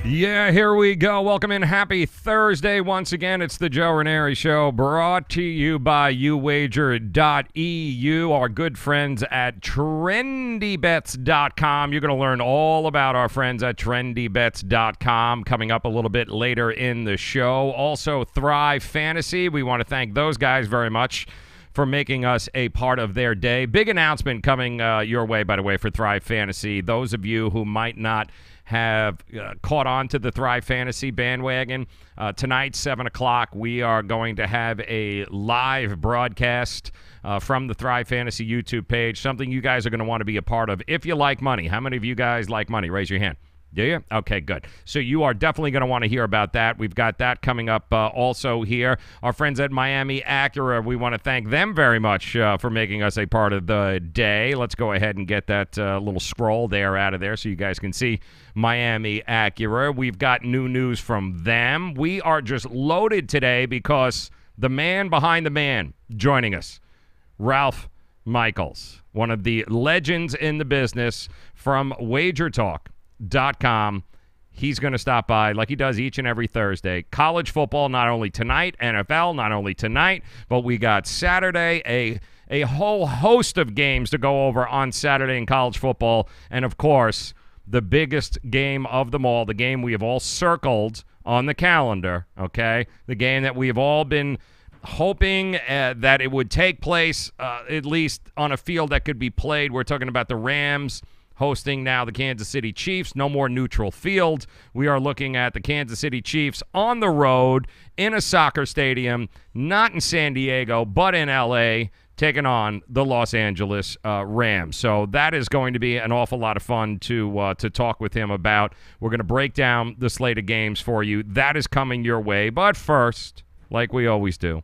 Yeah, here we go. Welcome in. Happy Thursday once again. It's the Joe Raineri Show, brought to you by uwager.eu, our good friends at trendybets.com. You're going to learn all about our friends at trendybets.com coming up a little bit later in the show. Also, Thrive Fantasy. We want to thank those guys very much for making us a part of their day. Big announcement coming your way, by the way, for Thrive Fantasy. Those of you who might not have caught on to the Thrive Fantasy bandwagon, tonight, 7 o'clock, we are going to have a live broadcast from the Thrive Fantasy YouTube page, something you guys are going to want to be a part of if you like money. How many of you guys like money? Raise your hand. Do you? Okay, good. So you are definitely going to want to hear about that. We've got that coming up also here. Our friends at Miami Acura, we want to thank them very much for making us a part of the day. Let's go ahead and get that little scroll there out of there so you guys can see Miami Acura. We've got new news from them. We are just loaded today because the man behind the man joining us, Ralph Michaels, one of the legends in the business from WagerTalk.com. He's going to stop by like he does each and every Thursday. College football, not only tonight, NFL, not only tonight, but we got Saturday, a whole host of games to go over on Saturday in college football. And, of course, the biggest game of them all, the game we have all circled on the calendar, okay? The game that we have all been hoping that it would take place, at least on a field that could be played. We're talking about the Rams hosting now the Kansas City Chiefs. No more neutral field. We are looking at the Kansas City Chiefs on the road in a soccer stadium, not in San Diego, but in L.A., taking on the Los Angeles Rams. So that is going to be an awful lot of fun to talk with him about. We're going to break down the slate of games for you. That is coming your way. But first, like we always do,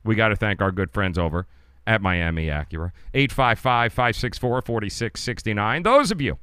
we got to thank our good friends over at Miami Acura. 855-564-4669. Those of you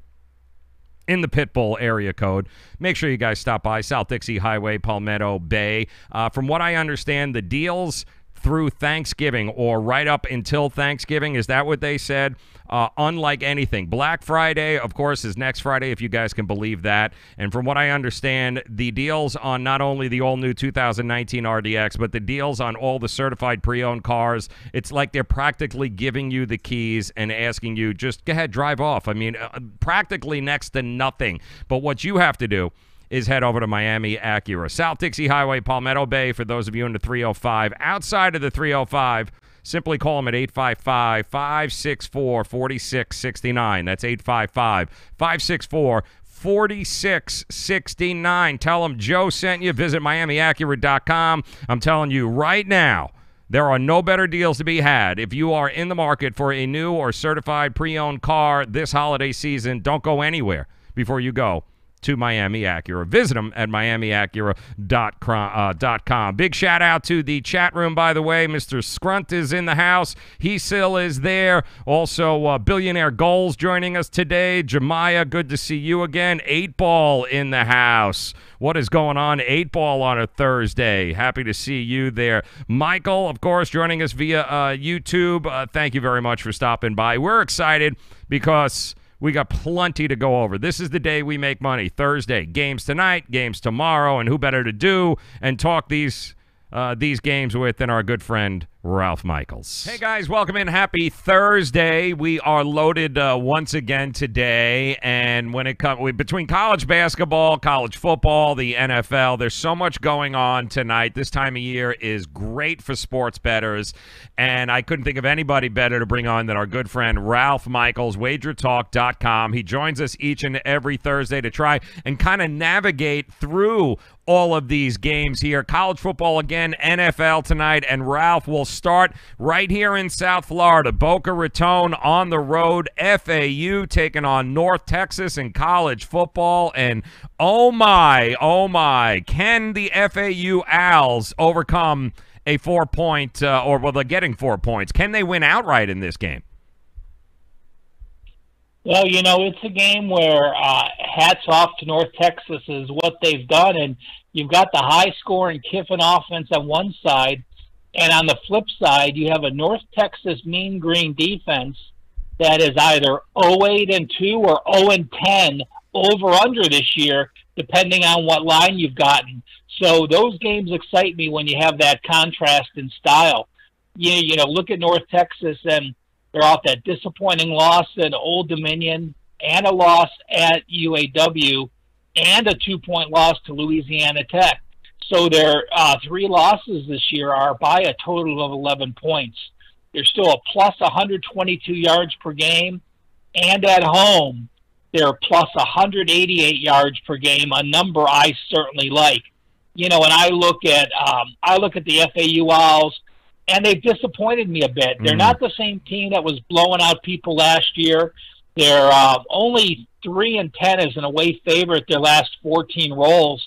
in the Pitbull area code, make sure you guys stop by South Dixie Highway, Palmetto Bay. From what I understand, the deals through Thanksgiving or right up until Thanksgiving, is that what they said? Unlike anything. Black Friday, of course, is next Friday, if you guys can believe that. And from what I understand, the deals on not only the all-new 2019 RDX, but the deals on all the certified pre-owned cars, it's like they're practically giving you the keys and asking you, just go ahead, drive off. I mean, practically next to nothing. But what you have to do is head over to Miami Acura. South Dixie Highway, Palmetto Bay, for those of you in the 305. Outside of the 305, simply call them at 855-564-4669. That's 855-564-4669. Tell them Joe sent you. Visit MiamiAcura.com. I'm telling you right now, there are no better deals to be had. If you are in the market for a new or certified pre-owned car this holiday season, don't go anywhere before you go to Miami Acura. Visit them at miamiacura.com. Big shout out to the chat room, by the way. Mr. Scrunt is in the house. He still is there. Also, Billionaire Goals joining us today. Jemiah, good to see you again. 8-Ball in the house. What is going on? 8-Ball on a Thursday. Happy to see you there. Michael, of course, joining us via YouTube. Thank you very much for stopping by. We're excited because we got plenty to go over. This is the day we make money. Thursday, games tonight, games tomorrow, and who better to do and talk these games with than our good friend Ralph Michaels. Hey guys, welcome in. Happy Thursday. We are loaded once again today, and when it comes between college basketball, college football, the NFL, there's so much going on tonight. This time of year is great for sports bettors, and I couldn't think of anybody better to bring on than our good friend Ralph Michaels, WagerTalk.com. He joins us each and every Thursday to try and kind of navigate through all of these games here. College football again, NFL tonight, and Ralph will start right here in South Florida. Boca Raton on the road. FAU taking on North Texas in college football. And oh my, can the FAU Owls overcome a 4-point, well, they're getting 4 points. Can they win outright in this game? Well, you know, it's a game where hats off to North Texas is what they've done. And you've got the high-scoring Kiffin offense on one side, and on the flip side, you have a North Texas Mean Green defense that is either 0-8-2 or 0-10 over-under this year. depending on what line you've gotten. So those games excite me when you have that contrast in style. You know, look at North Texas, and they're off that disappointing loss at Old Dominion and a loss at UAW and a 2-point loss to Louisiana Tech. So their 3 losses this year are by a total of 11 points. They're still a plus 122 yards per game, and at home, they're plus 188 yards per game, a number I certainly like. You know, and I look at the FAU Owls, and they've disappointed me a bit. They're not the same team that was blowing out people last year. They're only 3-10 as an away favorite their last 14 rolls.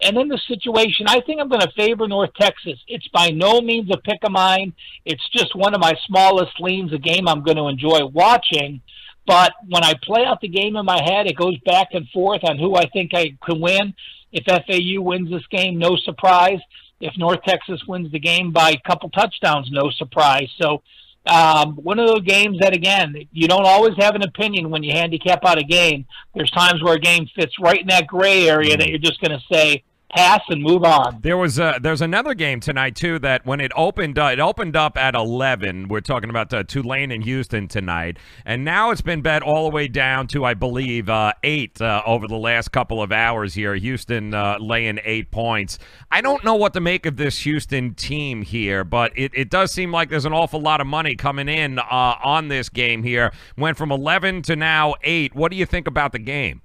And in the situation, I think I'm going to favor North Texas. It's by no means a pick of mine. It's just one of my smallest leans, a game I'm going to enjoy watching. But when I play out the game in my head, it goes back and forth on who I think I can win. If FAU wins this game, no surprise. If North Texas wins the game by a couple touchdowns, no surprise. So one of those games that, again, you don't always have an opinion when you handicap out a game. There's times where a game fits right in that gray area that you're just going to say, pass and move on. There's another game tonight too that when it opened up at 11. We're talking about Tulane and Houston tonight, and now it's been bet all the way down to, I believe, 8 over the last couple of hours here. Houston laying 8 points. I don't know what to make of this Houston team here, but it does seem like there's an awful lot of money coming in on this game here. Went from 11 to now 8. What do you think about the game?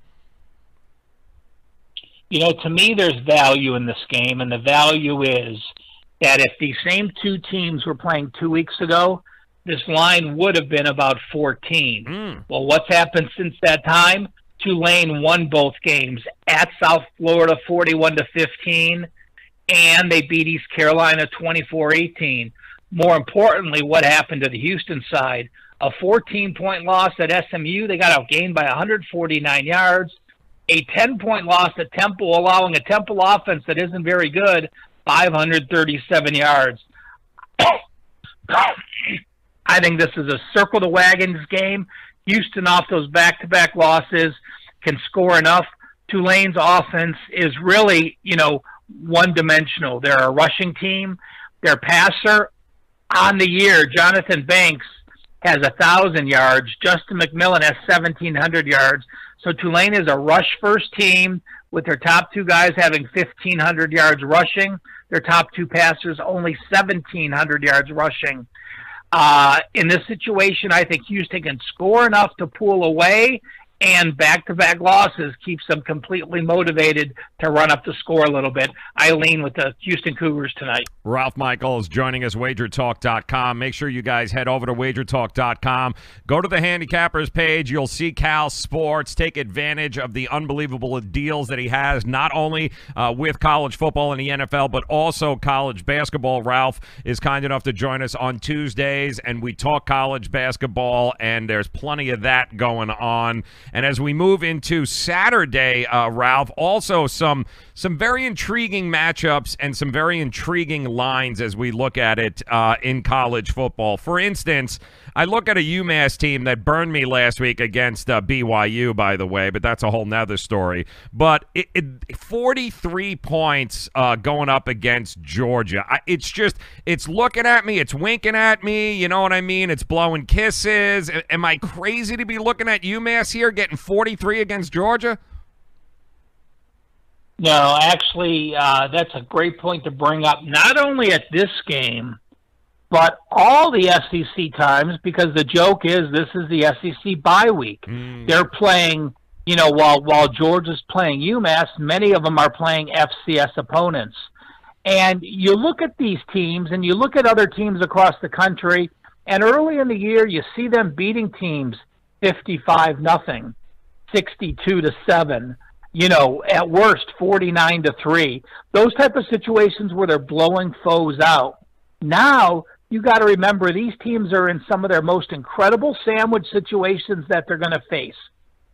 You know, to me, there's value in this game, and the value is that if these same 2 teams were playing 2 weeks ago, this line would have been about 14. Well, what's happened since that time? Tulane won both games at South Florida 41-15, and they beat East Carolina 24-18. More importantly, what happened to the Houston side? A 14-point loss at SMU. They got outgained by 149 yards. A 10-point loss at Temple, allowing a Temple offense that isn't very good, 537 yards. I think this is a circle the wagons game. Houston, off those back-to-back losses, can score enough. Tulane's offense is really, you know, one-dimensional. They're a rushing team. Their passer on the year, Jonathan Banks, has 1,000 yards. Justin McMillan has 1,700 yards. So Tulane is a rush-first team with their top 2 guys having 1,500 yards rushing. Their top 2 passers only 1,700 yards rushing. In this situation, I think Houston can score enough to pull away, and back-to-back losses keeps them completely motivated to run up the score a little bit. I lean with the Houston Cougars tonight. Ralph Michaels joining us, wagertalk.com. Make sure you guys head over to wagertalk.com. Go to the handicappers page. You'll see Cal Sports. Take advantage of the unbelievable deals that he has, not only with college football and the NFL, but also college basketball. Ralph is kind enough to join us on Tuesdays, and we talk college basketball, and there's plenty of that going on. And as we move into Saturday, Ralph, also some very intriguing matchups and some very intriguing lines as we look at it in college football. For instance, I look at a UMass team that burned me last week against BYU, by the way, but that's a whole nother story. But 43 points going up against Georgia. It's looking at me. It's winking at me. You know what I mean? It's blowing kisses. Am I crazy to be looking at UMass here getting 43 against Georgia? No, actually, that's a great point to bring up, not only at this game, but all the SEC times, because the joke is this is the SEC bye week. They're playing, you know, while Georgia's playing UMass, many of them are playing FCS opponents. And you look at these teams and you look at other teams across the country, and early in the year you see them beating teams 55-0, 62-7, you know, at worst 49-3. Those type of situations where they're blowing foes out. Now you got to remember these teams are in some of their most incredible sandwich situations that they're going to face.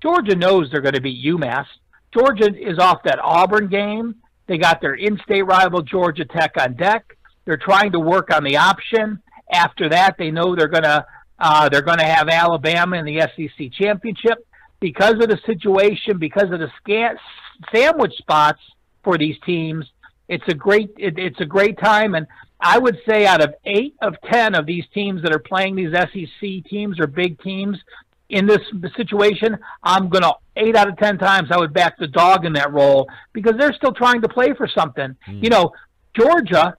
Georgia knows they're going to beat UMass. Georgia is off that Auburn game. They got their in-state rival Georgia Tech on deck. They're trying to work on the option. After that, they know they're going to have Alabama in the SEC championship. because of the situation, because of the sandwich spots for these teams, it's a great time. And I would say out of 8 of 10 of these teams that are playing these SEC teams or big teams in this situation, 8 out of 10 times I would back the dog in that role because they're still trying to play for something. You know, Georgia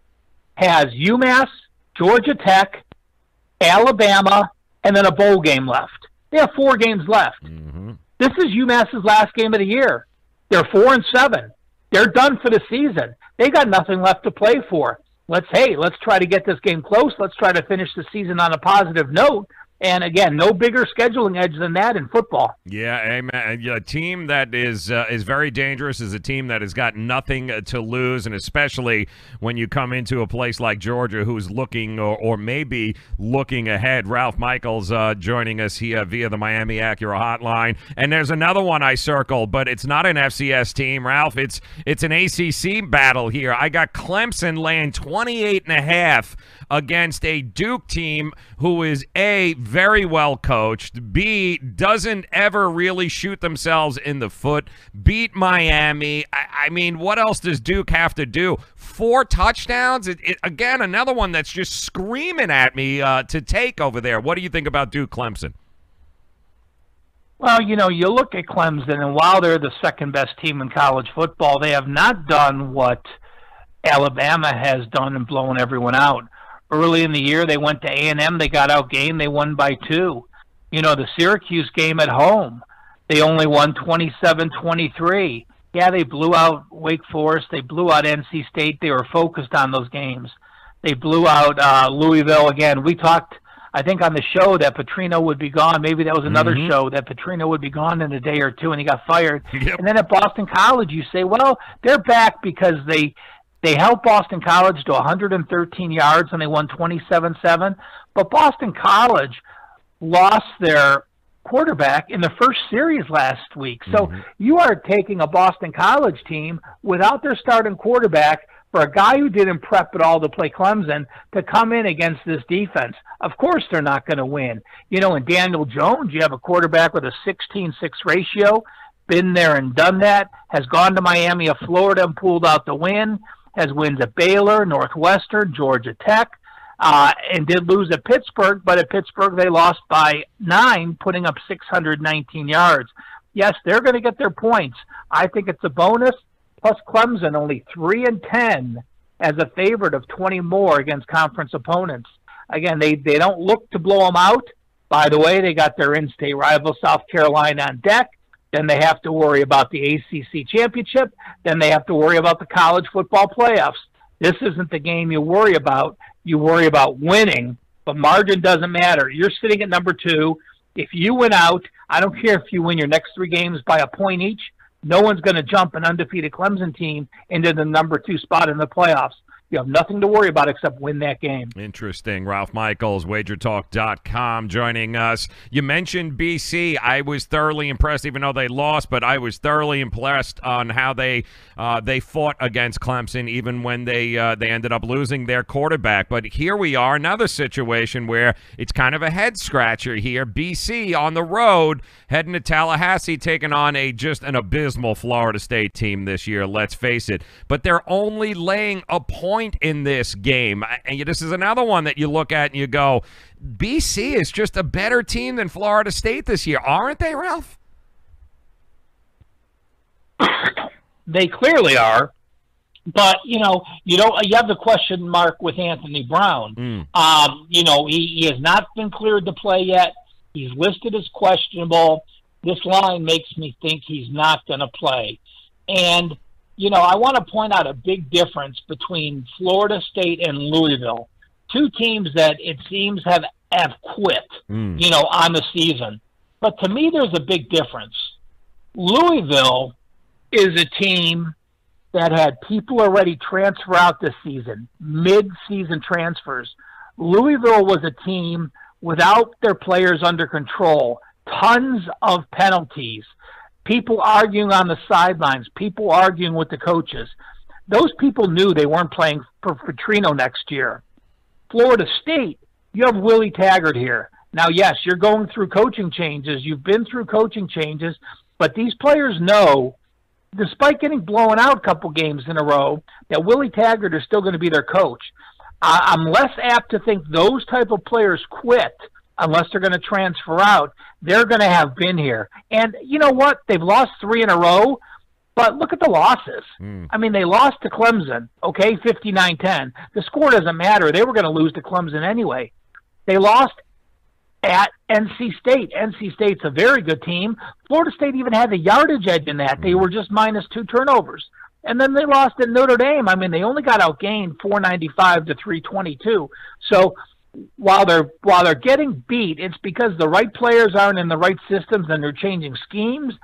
has UMass, Georgia Tech, Alabama, and then a bowl game left. They have 4 games left. This is UMass's last game of the year. They're 4-7. They're done for the season. They got nothing left to play for. Let's try to get this game close. Let's try to finish the season on a positive note. And again, no bigger scheduling edge than that in football. Yeah, amen. A team that is very dangerous is a team that has got nothing to lose, and especially when you come into a place like Georgia, who's looking or maybe looking ahead. Ralph Michaels joining us here via the Miami Acura hotline, and there's another one I circled, but it's not an FCS team, Ralph. It's an ACC battle here. I got Clemson laying 28.5 against a Duke team who is A, very well coached, B, doesn't ever really shoot themselves in the foot, beat Miami. I mean, what else does Duke have to do? 4 touchdowns? Again, another one that's just screaming at me to take over there. What do you think about Duke Clemson? Well, you know, you look at Clemson, and while they're the second-best team in college football, they have not done what Alabama has done and blown everyone out. Early in the year, they went to A&M. They got outgained. They won by 2. You know, the Syracuse game at home, they only won 27-23. Yeah, they blew out Wake Forest. They blew out NC State. They were focused on those games. They blew out Louisville again. We talked, I think, on the show that Petrino would be gone. Maybe that was another show that Petrino would be gone in a day or two, and he got fired. And then at Boston College, you say, well, they're back because they helped Boston College to 113 yards, and they won 27-7. But Boston College lost their quarterback in the first series last week. So you are taking a Boston College team without their starting quarterback for a guy who didn't prep at all to play Clemson to come in against this defense. Of course they're not going to win. You know, in Daniel Jones, you have a quarterback with a 16-6 ratio, been there and done that, has gone to Miami of Florida and pulled out the win, has wins at Baylor, Northwestern, Georgia Tech, and did lose at Pittsburgh, but at Pittsburgh they lost by 9, putting up 619 yards. Yes, they're going to get their points. I think it's a bonus, plus Clemson only 3-10 as a favorite of 20 more against conference opponents. Again, they don't look to blow them out. By the way, they got their in-state rival South Carolina on deck. Then they have to worry about the ACC championship. Then they have to worry about the college football playoffs. This isn't the game you worry about. You worry about winning, but margin doesn't matter. You're sitting at number 2. If you win out, I don't care if you win your next 3 games by a point each, no one's going to jump an undefeated Clemson team into the number 2 spot in the playoffs. You have nothing to worry about except win that game. Interesting. Ralph Michaels, WagerTalk.com, joining us. You mentioned BC. I was thoroughly impressed, even though they lost, but I was thoroughly impressed on how they fought against Clemson, even when they ended up losing their quarterback. But here we are, another situation where it's kind of a head-scratcher here. BC on the road, heading to Tallahassee, taking on just an abysmal Florida State team this year, let's face it. But they're only laying a point in this game. And this is another one that you look at and you go, BC is just a better team than Florida State this year, aren't they, Ralph? They clearly are. But, you have the question mark with Anthony Brown. He has not been cleared to play yet. He's listed as questionable. This line makes me think he's not going to play. And I want to point out a big difference between Florida State and Louisville, 2 teams that it seems have quit, on the season. But to me, there's a big difference. Louisville is a team that had people already transfer out this season, mid-season transfers. Louisville was a team without their players under control, tons of penalties, people arguing on the sidelines, people arguing with the coaches. Those people knew they weren't playing for Petrino next year. Florida State, you have Willie Taggart here. Now, yes, you're going through coaching changes. You've been through coaching changes, but these players know, despite getting blown out a couple games in a row, that Willie Taggart is still going to be their coach. I'm less apt to think those type of players quit unless they're going to transfer out. They're going to have been here. And you know what? They've lost 3 in a row, but look at the losses. I mean, they lost to Clemson, okay, 59-10. The score doesn't matter. They were going to lose to Clemson anyway. They lost at NC State. NC State's a very good team. Florida State even had the yardage edge in that. They were just minus 2 turnovers. And then they lost at Notre Dame. I mean, they only got outgained 495 to 322. So while they're getting beat, it's because the right players aren't in the right systems and they're changing schemes.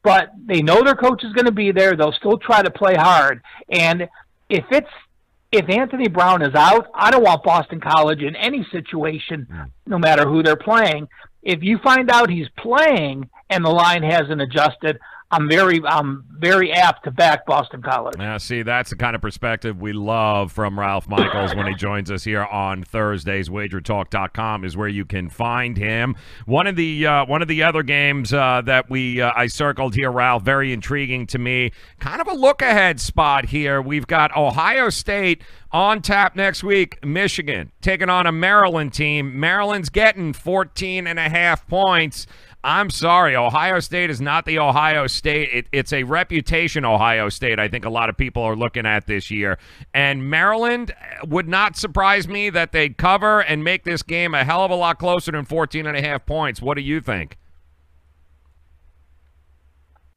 But they know their coach is going to be there. They'll still try to play hard. And if Anthony Brown is out, I don't want Boston College in any situation, no matter who they're playing. If you find out he's playing and the line hasn't adjusted, I'm very apt to back Boston College. Yeah, see, that's the kind of perspective we love from Ralph Michaels when he joins us here on Thursdays. WagerTalk.com is where you can find him. One of the other games that I circled here, Ralph, very intriguing to me. Kind of a look-ahead spot here. We've got Ohio State on tap next week. Michigan taking on a Maryland team. Maryland's getting 14.5 points. I'm sorry, Ohio State is not the Ohio State. It's a reputation Ohio State I think a lot of people are looking at this year. And Maryland would not surprise me that they'd cover and make this game a hell of a lot closer than 14.5 points. What do you think?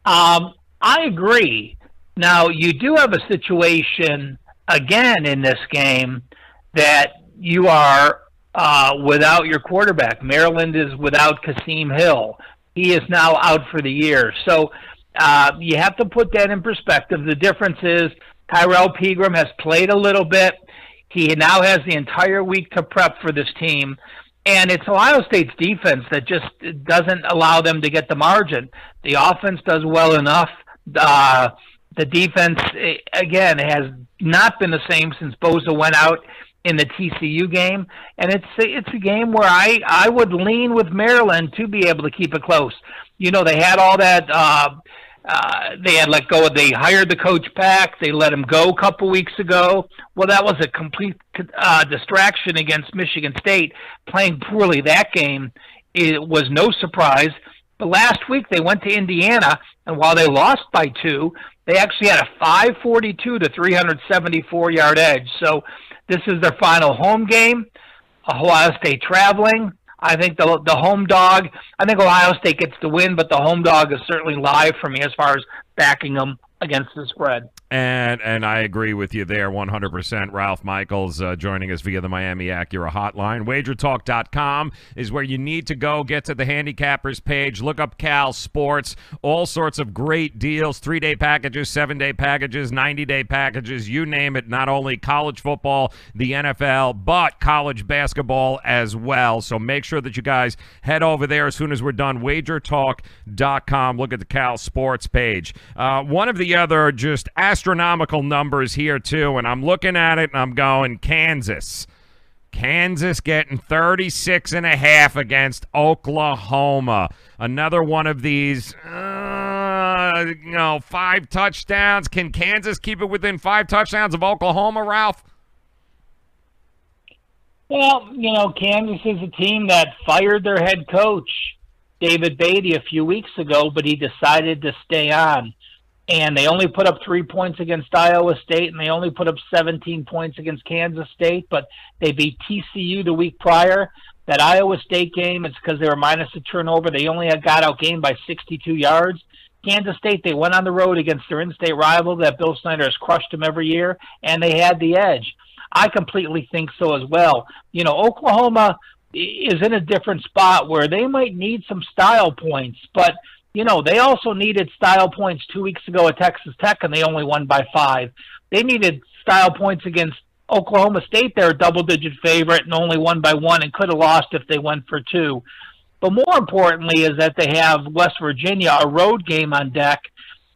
I agree. Now, you do have a situation, again, in this game that you are without your quarterback. Maryland is without Kasim Hill. He is now out for the year. So you have to put that in perspective. The difference is Tyrell Pegram has played a little bit. He now has the entire week to prep for this team. And it's Ohio State's defense that just doesn't allow them to get the margin. The offense does well enough. The defense, again, has not been the same since Bosa went out in the TCU game, and it's a game where I would lean with Maryland to be able to keep it close. You know, they had all that they had let go of. They hired the coach back. They let him go a couple weeks ago. Well, that was a complete distraction against Michigan State. Playing poorly that game, it was no surprise. But last week they went to Indiana, and while they lost by 2, they actually had a 542 to 374 yard edge. So this is their final home game. Ohio State traveling. I think the home dog, I think Ohio State gets the win, but the home dog is certainly live for me as far as backing them against the spread. And I agree with you there 100%. Ralph Michaels joining us via the Miami Acura hotline. WagerTalk.com is where you need to go. Get to the handicappers page. Look up Cal Sports. All sorts of great deals. 3-day packages, 7-day packages, 90-day packages. You name it. Not only college football, the NFL, but college basketball as well. So make sure that you guys head over there as soon as we're done. WagerTalk.com. Look at the Cal Sports page. One of the other just astronomical numbers here too, and I'm looking at it and I'm going Kansas getting 36.5 against Oklahoma. Another one of these 5 touchdowns. Can Kansas keep it within 5 touchdowns of Oklahoma, Ralph? Well, Kansas is a team that fired their head coach David Beatty a few weeks ago, but he decided to stay on. And they only put up 3 points against Iowa State, and they only put up 17 points against Kansas State, but they beat TCU the week prior. That Iowa State game, it's because they were minus a turnover. They only got outgained by 62 yards. Kansas State, they went on the road against their in-state rival that Bill Snyder has crushed them every year, and they had the edge. I completely think so as well. Oklahoma is in a different spot where they might need some style points, but they also needed style points 2 weeks ago at Texas Tech, and they only won by 5. They needed style points against Oklahoma State. They're a double-digit favorite and only won by 1 and could have lost if they went for 2. But more importantly is that they have West Virginia, a road game on deck,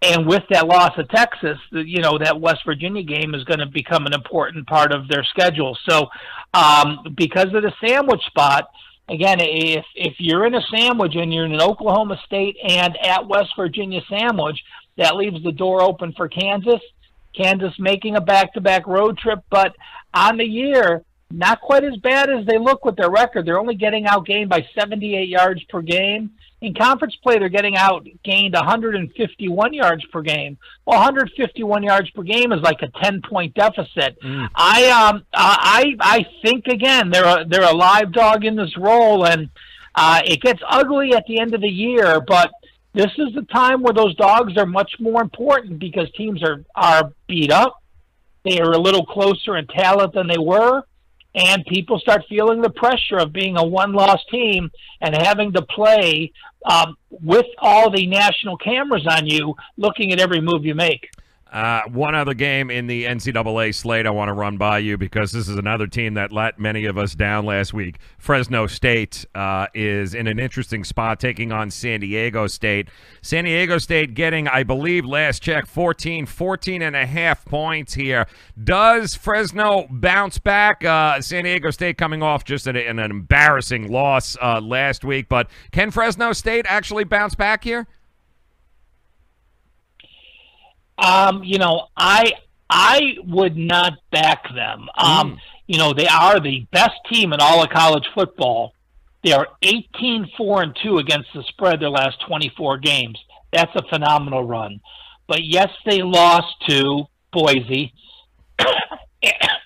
and with that loss of Texas, that West Virginia game is going to become an important part of their schedule. So because of the sandwich spot, again, if you're in a sandwich and you're in an Oklahoma State and at West Virginia sandwich, that leaves the door open for Kansas. Kansas making a back-to-back road trip, but on the year, not quite as bad as they look with their record. They're only getting outgained by 78 yards per game. In conference play, they're getting outgained 151 yards per game. Well, 151 yards per game is like a 10-point deficit. I think again they're a live dog in this role, and it gets ugly at the end of the year. But this is the time where those dogs are much more important because teams are beat up. They are a little closer in talent than they were. And people start feeling the pressure of being a one-loss team and having to play with all the national cameras on you, looking at every move you make. One other game in the NCAA slate I want to run by you because this is another team that let many of us down last week. Fresno State is in an interesting spot taking on San Diego State. San Diego State getting, I believe, last check, 14 and a half points here. Does Fresno bounce back? San Diego State coming off just an embarrassing loss last week, but can Fresno State actually bounce back here? I would not back them. They are the best team in all of college football. They are 18-4-2 against the spread their last 24 games. That's a phenomenal run. But yes, they lost to Boise.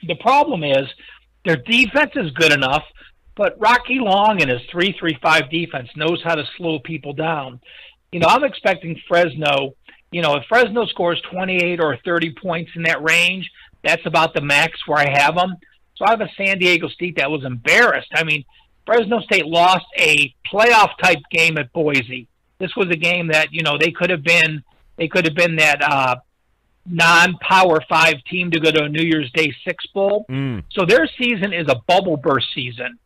The problem is their defense is good enough, but Rocky Long and his 3-3-5 defense knows how to slow people down. I'm expecting Fresno. If Fresno scores 28 or 30 points in that range, that's about the max where I have them. So I have a San Diego State that was embarrassed. I mean, Fresno State lost a playoff-type game at Boise. This was a game that, they could have been that non-Power 5 team to go to a New Year's Day Six Bowl. So their season is a bubble burst season.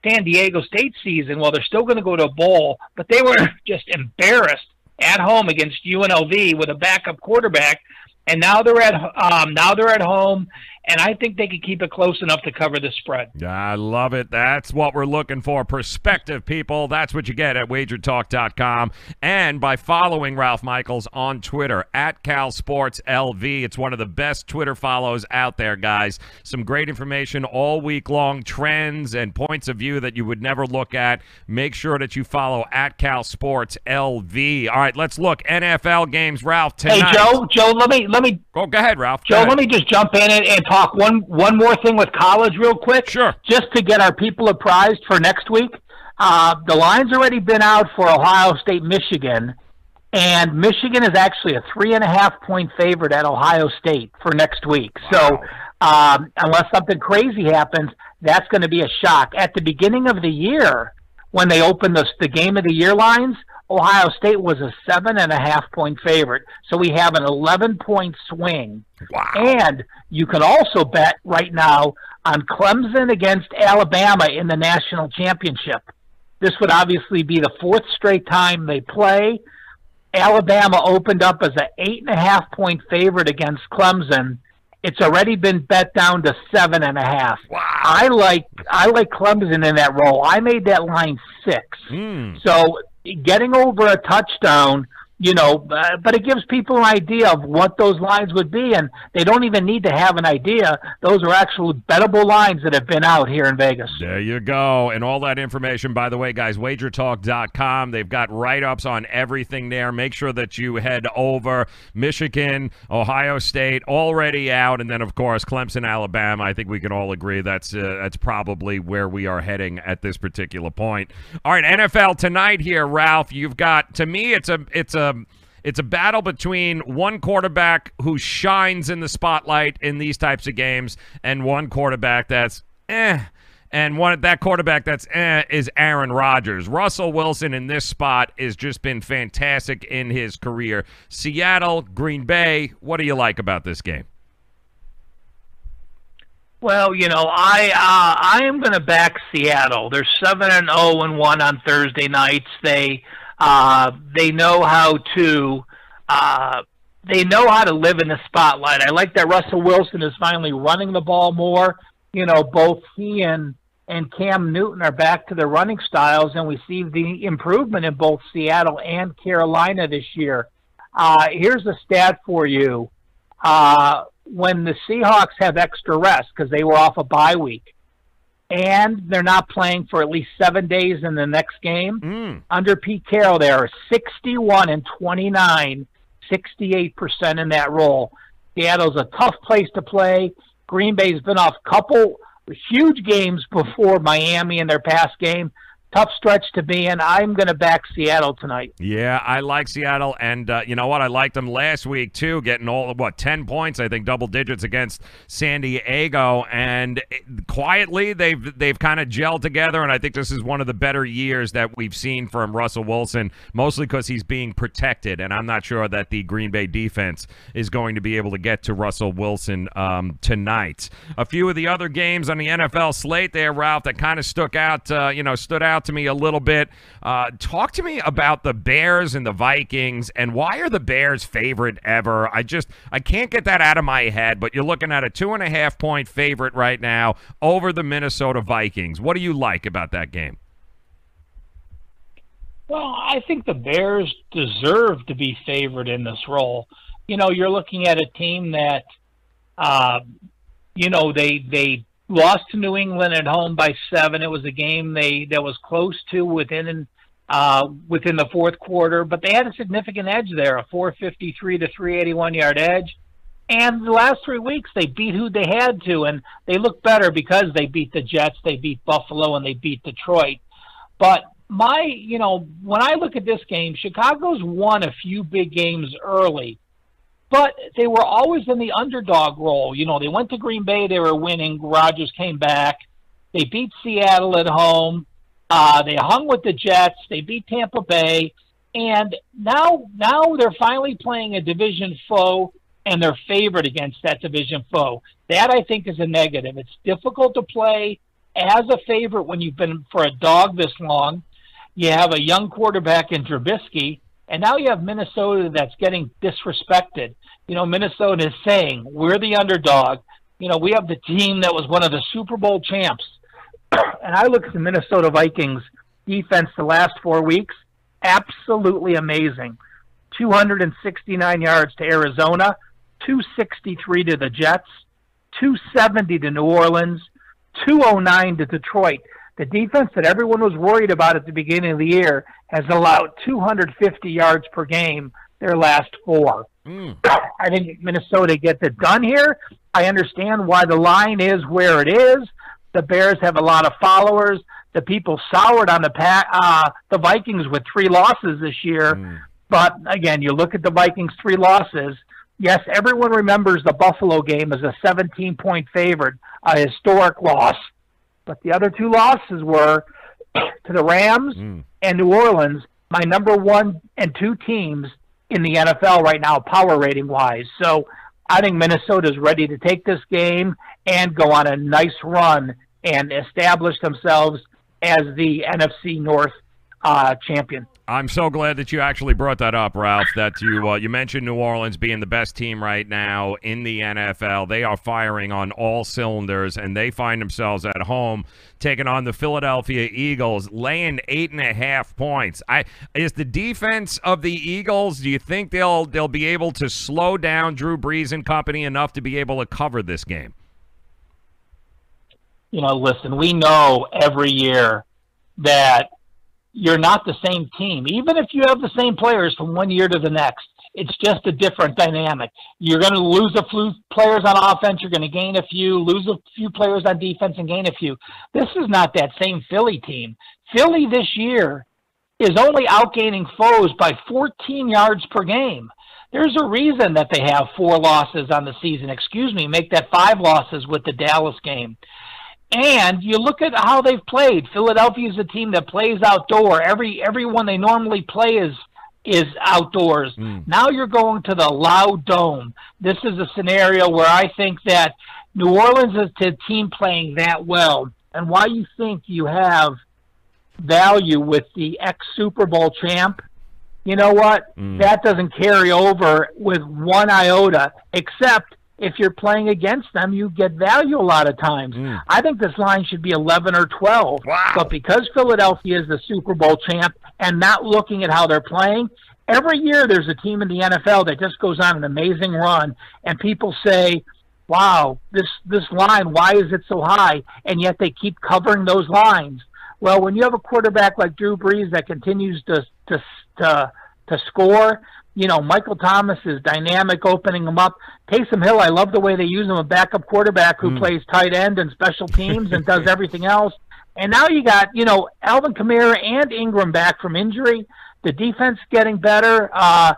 San Diego State season, well, they're still going to go to a bowl, but they were just embarrassed at home against UNLV with a backup quarterback, and now they're at home, and I think they can keep it close enough to cover the spread. I love it. That's what we're looking for. Perspective, people. That's what you get at wagertalk.com and by following Ralph Michaels on Twitter at CalSportsLV. It's one of the best Twitter follows out there, guys. Some great information all week long, trends and points of view that you would never look at. Make sure that you follow at CalSportsLV. All right, let's look. NFL games, Ralph, tonight. Hey, Joe, let me go ahead, Ralph. Joe, let me just jump in and talk one more thing with college real quick. Sure. Just to get our people apprised for next week. The line's already been out for Ohio State, Michigan, and Michigan is actually a 3.5-point favorite at Ohio State for next week. Wow. So unless something crazy happens, that's going to be a shock. At the beginning of the year, when they opened the game of the year lines, Ohio State was a 7.5-point favorite. So we have an 11-point swing. Wow. And you can also bet right now on Clemson against Alabama in the national championship. This would obviously be the fourth straight time they play. Alabama opened up as an 8.5-point favorite against Clemson. It's already been bet down to 7.5. Wow. I like Clemson in that role. I made that line 6. So getting over a touchdown, but it gives people an idea of what those lines would be, and they don't even need to have an idea. Those are actual bettable lines that have been out here in Vegas. There you go. And all that information, by the way, guys, wagertalk.com. They've got write-ups on everything there. Make sure that you head over. Michigan, Ohio State, already out. And then, of course, Clemson, Alabama. I think we can all agree that's probably where we are heading at this particular point. All right, NFL tonight here, Ralph. You've got, to me, it's a battle between one quarterback who shines in the spotlight in these types of games and one quarterback that's and that quarterback that's is Aaron Rodgers. Russell Wilson in this spot has just been fantastic in his career. Seattle, Green Bay, what do you like about this game? Well, I am going to back Seattle. They're 7-0-1 on Thursday nights. They know how to live in the spotlight. I like that Russell Wilson is finally running the ball more. Both he and and Cam Newton are back to their running styles, and we see the improvement in both Seattle and Carolina this year. Here's a stat for you. When the Seahawks have extra rest because they were off a bye week, and they're not playing for at least 7 days in the next game, under Pete Carroll, they are 61-29, 68% in that role. Seattle's a tough place to play. Green Bay's been off a couple huge games before Miami in their past game. Tough stretch to be in. I'm going to back Seattle tonight. Yeah, I like Seattle, and you know what? I liked them last week, too, getting 10 points, I think, double digits against San Diego, and quietly they've kind of gelled together, and I think this is one of the better years that we've seen from Russell Wilson, mostly because he's being protected, and I'm not sure that the Green Bay defense is going to be able to get to Russell Wilson tonight. A few of the other games on the NFL slate there, Ralph, that kind of stood out to me a little bit. Talk to me about the Bears and the Vikings, and why are the Bears favorite ever? I can't get that out of my head, but you're looking at a 2.5-point favorite right now over the Minnesota Vikings. What do you like about that game? Well, I think the Bears deserve to be favored in this role. You're looking at a team that, they lost to New England at home by 7. It was a game that was close to within the fourth quarter, but they had a significant edge there, a 453 to 381 yard edge. And the last 3 weeks, they beat who they had to, and they look better because they beat the Jets, they beat Buffalo, and they beat Detroit. But when I look at this game, Chicago's won a few big games early, but they were always in the underdog role. They went to Green Bay, they were winning. Rodgers came back. They beat Seattle at home. They hung with the Jets. They beat Tampa Bay. And now they're finally playing a division foe, and they're favored against that division foe. That, I think, is a negative. It's difficult to play as a favorite when you've been for a dog this long. You have a young quarterback in Trubisky, and now you have Minnesota that's getting disrespected. Minnesota is saying, we're the underdog. We have the team that was one of the Super Bowl champs. And I look at the Minnesota Vikings defense the last 4 weeks, absolutely amazing. 269 yards to Arizona, 263 to the Jets, 270 to New Orleans, 209 to Detroit. The defense that everyone was worried about at the beginning of the year has allowed 250 yards per game their last 4. I think Minnesota gets it done here. I understand why the line is where it is. The Bears have a lot of followers. The people soured on the Vikings with 3 losses this year. But, again, you look at the Vikings' 3 losses. Yes, everyone remembers the Buffalo game as a 17-point favorite, a historic loss. But the other 2 losses were to the Rams and New Orleans, my number 1 and 2 teams in the NFL right now, power rating-wise. So I think Minnesota's ready to take this game and go on a nice run and establish themselves as the NFC North champion. I'm so glad that you actually brought that up, Ralph, that you mentioned New Orleans being the best team right now in the NFL. They are firing on all cylinders, and they find themselves at home taking on the Philadelphia Eagles, laying 8.5 points. Is the defense of the Eagles, do you think they'll be able to slow down Drew Brees and company enough to be able to cover this game? Listen, we know every year that you're not the same team. Even if you have the same players from one year to the next, it's just a different dynamic. You're going to lose a few players on offense. You're going to gain a few, lose a few players on defense and gain a few. This is not that same Philly team. Philly this year is only outgaining foes by 14 yards per game. There's a reason that they have 4 losses on the season. Make that 5 losses with the Dallas game. And you look at how they've played. Philadelphia is a team that plays outdoor. Everyone they normally play is outdoors. Now you're going to the loud dome. This is a scenario where I think that New Orleans is a team playing that well. And why you think you have value with the ex-Super Bowl champ, you know what? That doesn't carry over with one iota, except if you're playing against them, you get value a lot of times. I think this line should be 11 or 12. Wow. But because Philadelphia is the Super Bowl champ and not looking at how they're playing, every year there's a team in the NFL that just goes on an amazing run, and people say, wow, this line, why is it so high? And yet they keep covering those lines. Well, when you have a quarterback like Drew Brees that continues to score, Michael Thomas is dynamic, opening him up. Taysom Hill, I love the way they use him, a backup quarterback who plays tight end and special teams and does everything else. And now you got, Alvin Kamara and Ingram back from injury. The defense getting better. A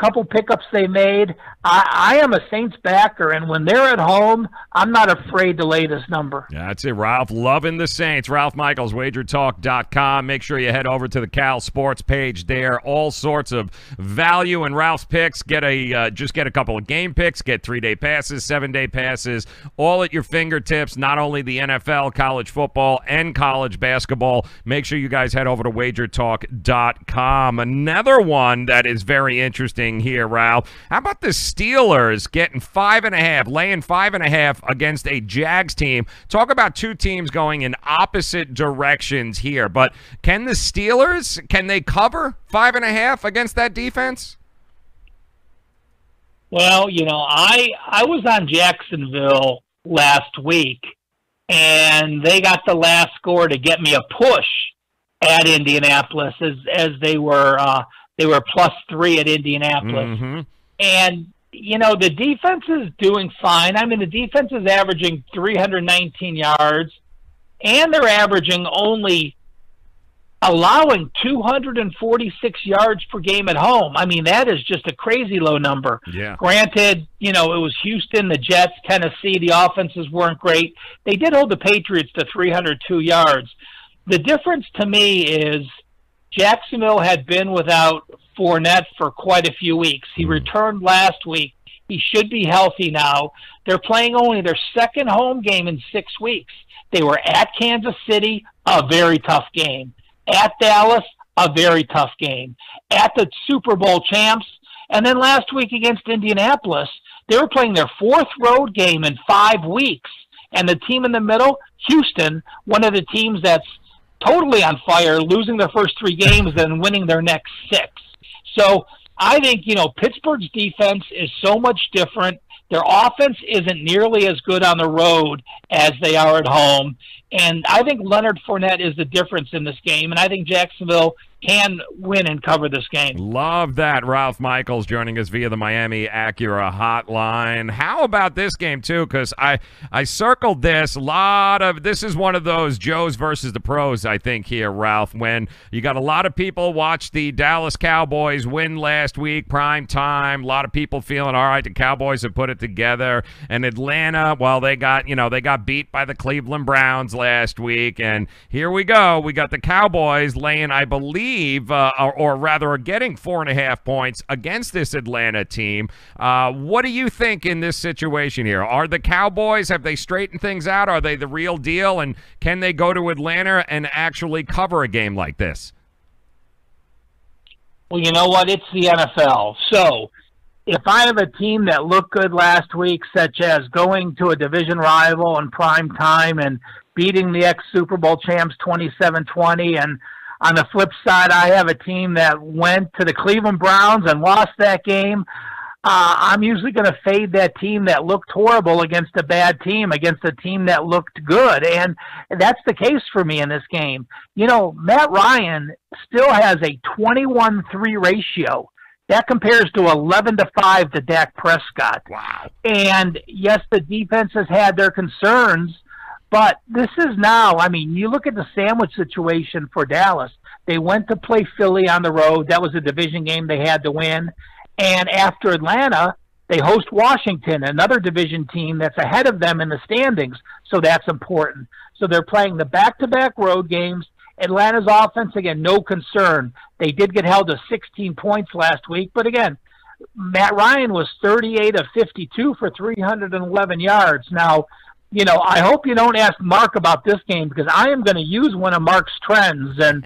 couple pickups they made. I am a Saints backer, and when they're at home, I'm not afraid to lay this number. Yeah, that's it, Ralph. Loving the Saints. Ralph Michaels, WagerTalk.com. Make sure you head over to the Cal Sports page there. All sorts of value in Ralph's picks. Just get a couple of game picks. Get 3-day passes, 7-day passes, all at your fingertips. Not only the NFL, college football, and college basketball. Make sure you guys head over to WagerTalk.com. Another one that is very interesting here, Ralph. How about the Steelers getting 5.5, laying 5.5 against a Jags team? Talk about two teams going in opposite directions here. But can the Steelers, can they cover 5.5 against that defense? Well, I was on Jacksonville last week, and they got the last score to get me a push at Indianapolis as they were +3 at Indianapolis. Mm-hmm. And, the defense is doing fine. I mean, the defense is averaging 319 yards, and they're allowing 246 yards per game at home. I mean, that is just a crazy low number. Yeah. Granted, it was Houston, the Jets, Tennessee. The offenses weren't great. They did hold the Patriots to 302 yards. The difference to me is Jacksonville had been without Fournette for quite a few weeks. He returned last week. He should be healthy now. They're playing only their second home game in 6 weeks. They were at Kansas City, a very tough game. At Dallas, a very tough game. At the Super Bowl champs, and then last week against Indianapolis, they were playing their 4th road game in 5 weeks. And the team in the middle, Houston, one of the teams that's totally on fire, losing their first 3 games and winning their next 6. So I think, Pittsburgh's defense is so much different. Their offense isn't nearly as good on the road as they are at home. And I think Leonard Fournette is the difference in this game. And I think Jacksonville can win and cover this game. Love that. Ralph Michaels joining us via the Miami Acura hotline. How about this game, too? Because I circled this. This is one of those Joes versus the pros, I think, here, Ralph, when you got a lot of people watch the Dallas Cowboys win last week, prime time. A lot of people feeling, all right, the Cowboys have put it together. And Atlanta, well, they got beat by the Cleveland Browns last week. And here we go. We got the Cowboys laying, I believe, or rather are getting 4.5 points against this Atlanta team. What do you think in this situation here? Are the Cowboys, have they straightened things out? Are they the real deal? And can they go to Atlanta and actually cover a game like this? Well, you know what? It's the NFL. So if I have a team that looked good last week, such as going to a division rival in prime time and beating the ex-Super Bowl champs 27-20, and on the flip side, I have a team that went to the Cleveland Browns and lost that game, I'm usually going to fade that team that looked horrible against a bad team, against a team that looked good. And that's the case for me in this game. Matt Ryan still has a 21-3 ratio. That compares to 11-5 to Dak Prescott. Wow. And yes, the defense has had their concerns, but this is now, you look at the sandwich situation for Dallas. They went to play Philly on the road. That was a division game they had to win. And after Atlanta, they host Washington, another division team that's ahead of them in the standings. So that's important. So they're playing the back-to-back road games. Atlanta's offense, again, no concern. They did get held to 16 points last week. But again, Matt Ryan was 38 of 52 for 311 yards. Now, I hope you don't ask Mark about this game, because I am going to use one of Mark's trends. And,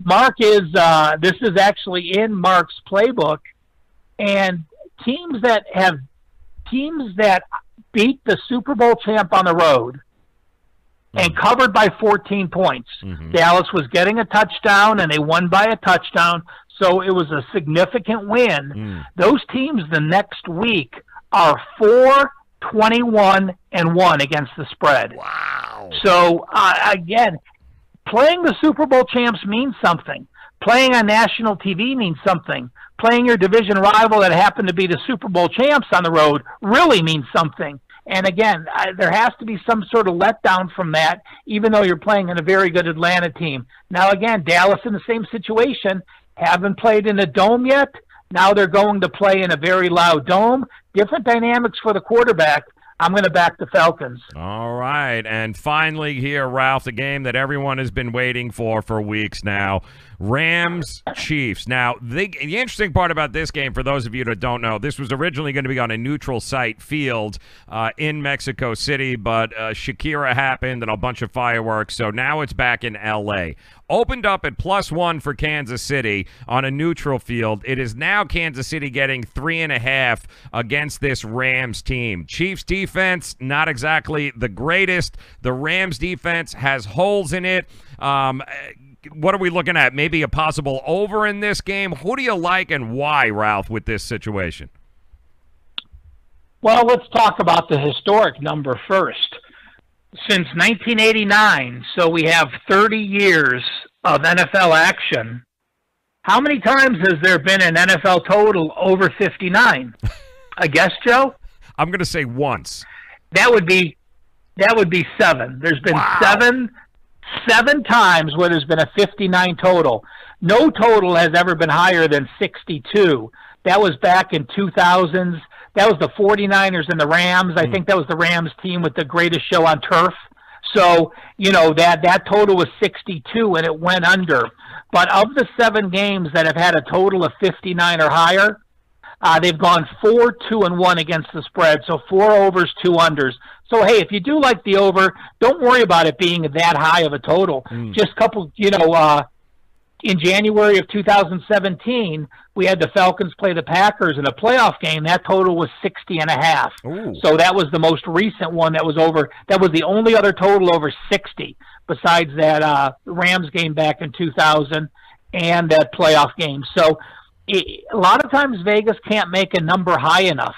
Mark is, this is actually in Mark's playbook. And teams that beat the Super Bowl champ on the road and covered by 14 points. Dallas was getting a touchdown, and they won by a touchdown, so it was a significant win. Those teams the next week are 4-21-1 against the spread. Wow. So, again, playing the Super Bowl champs means something. Playing on national TV means something. Playing your division rival that happened to be the Super Bowl champs on the road really means something. And again, there has to be some sort of letdown from that, even though you're playing in a very good Atlanta team. Now, again, Dallas in the same situation, haven't played in a dome yet. Now they're going to play in a very loud dome. Different dynamics for the quarterback. I'm going to back the Falcons. All right. And finally here, Ralph, the game that everyone has been waiting for weeks now, Rams-Chiefs. Now, the interesting part about this game, for those of you that don't know, this was originally going to be on a neutral site field in Mexico City, but Shakira happened and a bunch of fireworks, so now it's back in L.A. Opened up at +1 for Kansas City on a neutral field. It is now Kansas City getting 3.5 against this Rams team. Chiefs defense, not exactly the greatest. The Rams defense has holes in it. What are we looking at? Maybe a possible over in this game? Who do you like and why, Ralph, with this situation? Well, let's talk about the historic number first. Since 1989, so we have 30 years of NFL action. How many times has there been an NFL total over 59? A guess, Joe? I'm going to say once. That would be 7. There's been seven times where there's been a 59 total. No total has ever been higher than 62. That was back in 2000s. That was the 49ers and the Rams. I think that was the Rams team with the greatest show on turf. So, that total was 62, and it went under. But of the 7 games that have had a total of 59 or higher, they've gone 4-2-1 against the spread. So 4 overs, 2 unders. So, hey, if you do like the over, don't worry about it being that high of a total. Just a couple, in January of 2017, we had the Falcons play the Packers in a playoff game. That total was 60.5. So that was the most recent one that was over. That was the only other total over 60 besides that Rams game back in 2000 and that playoff game. So a lot of times Vegas can't make a number high enough.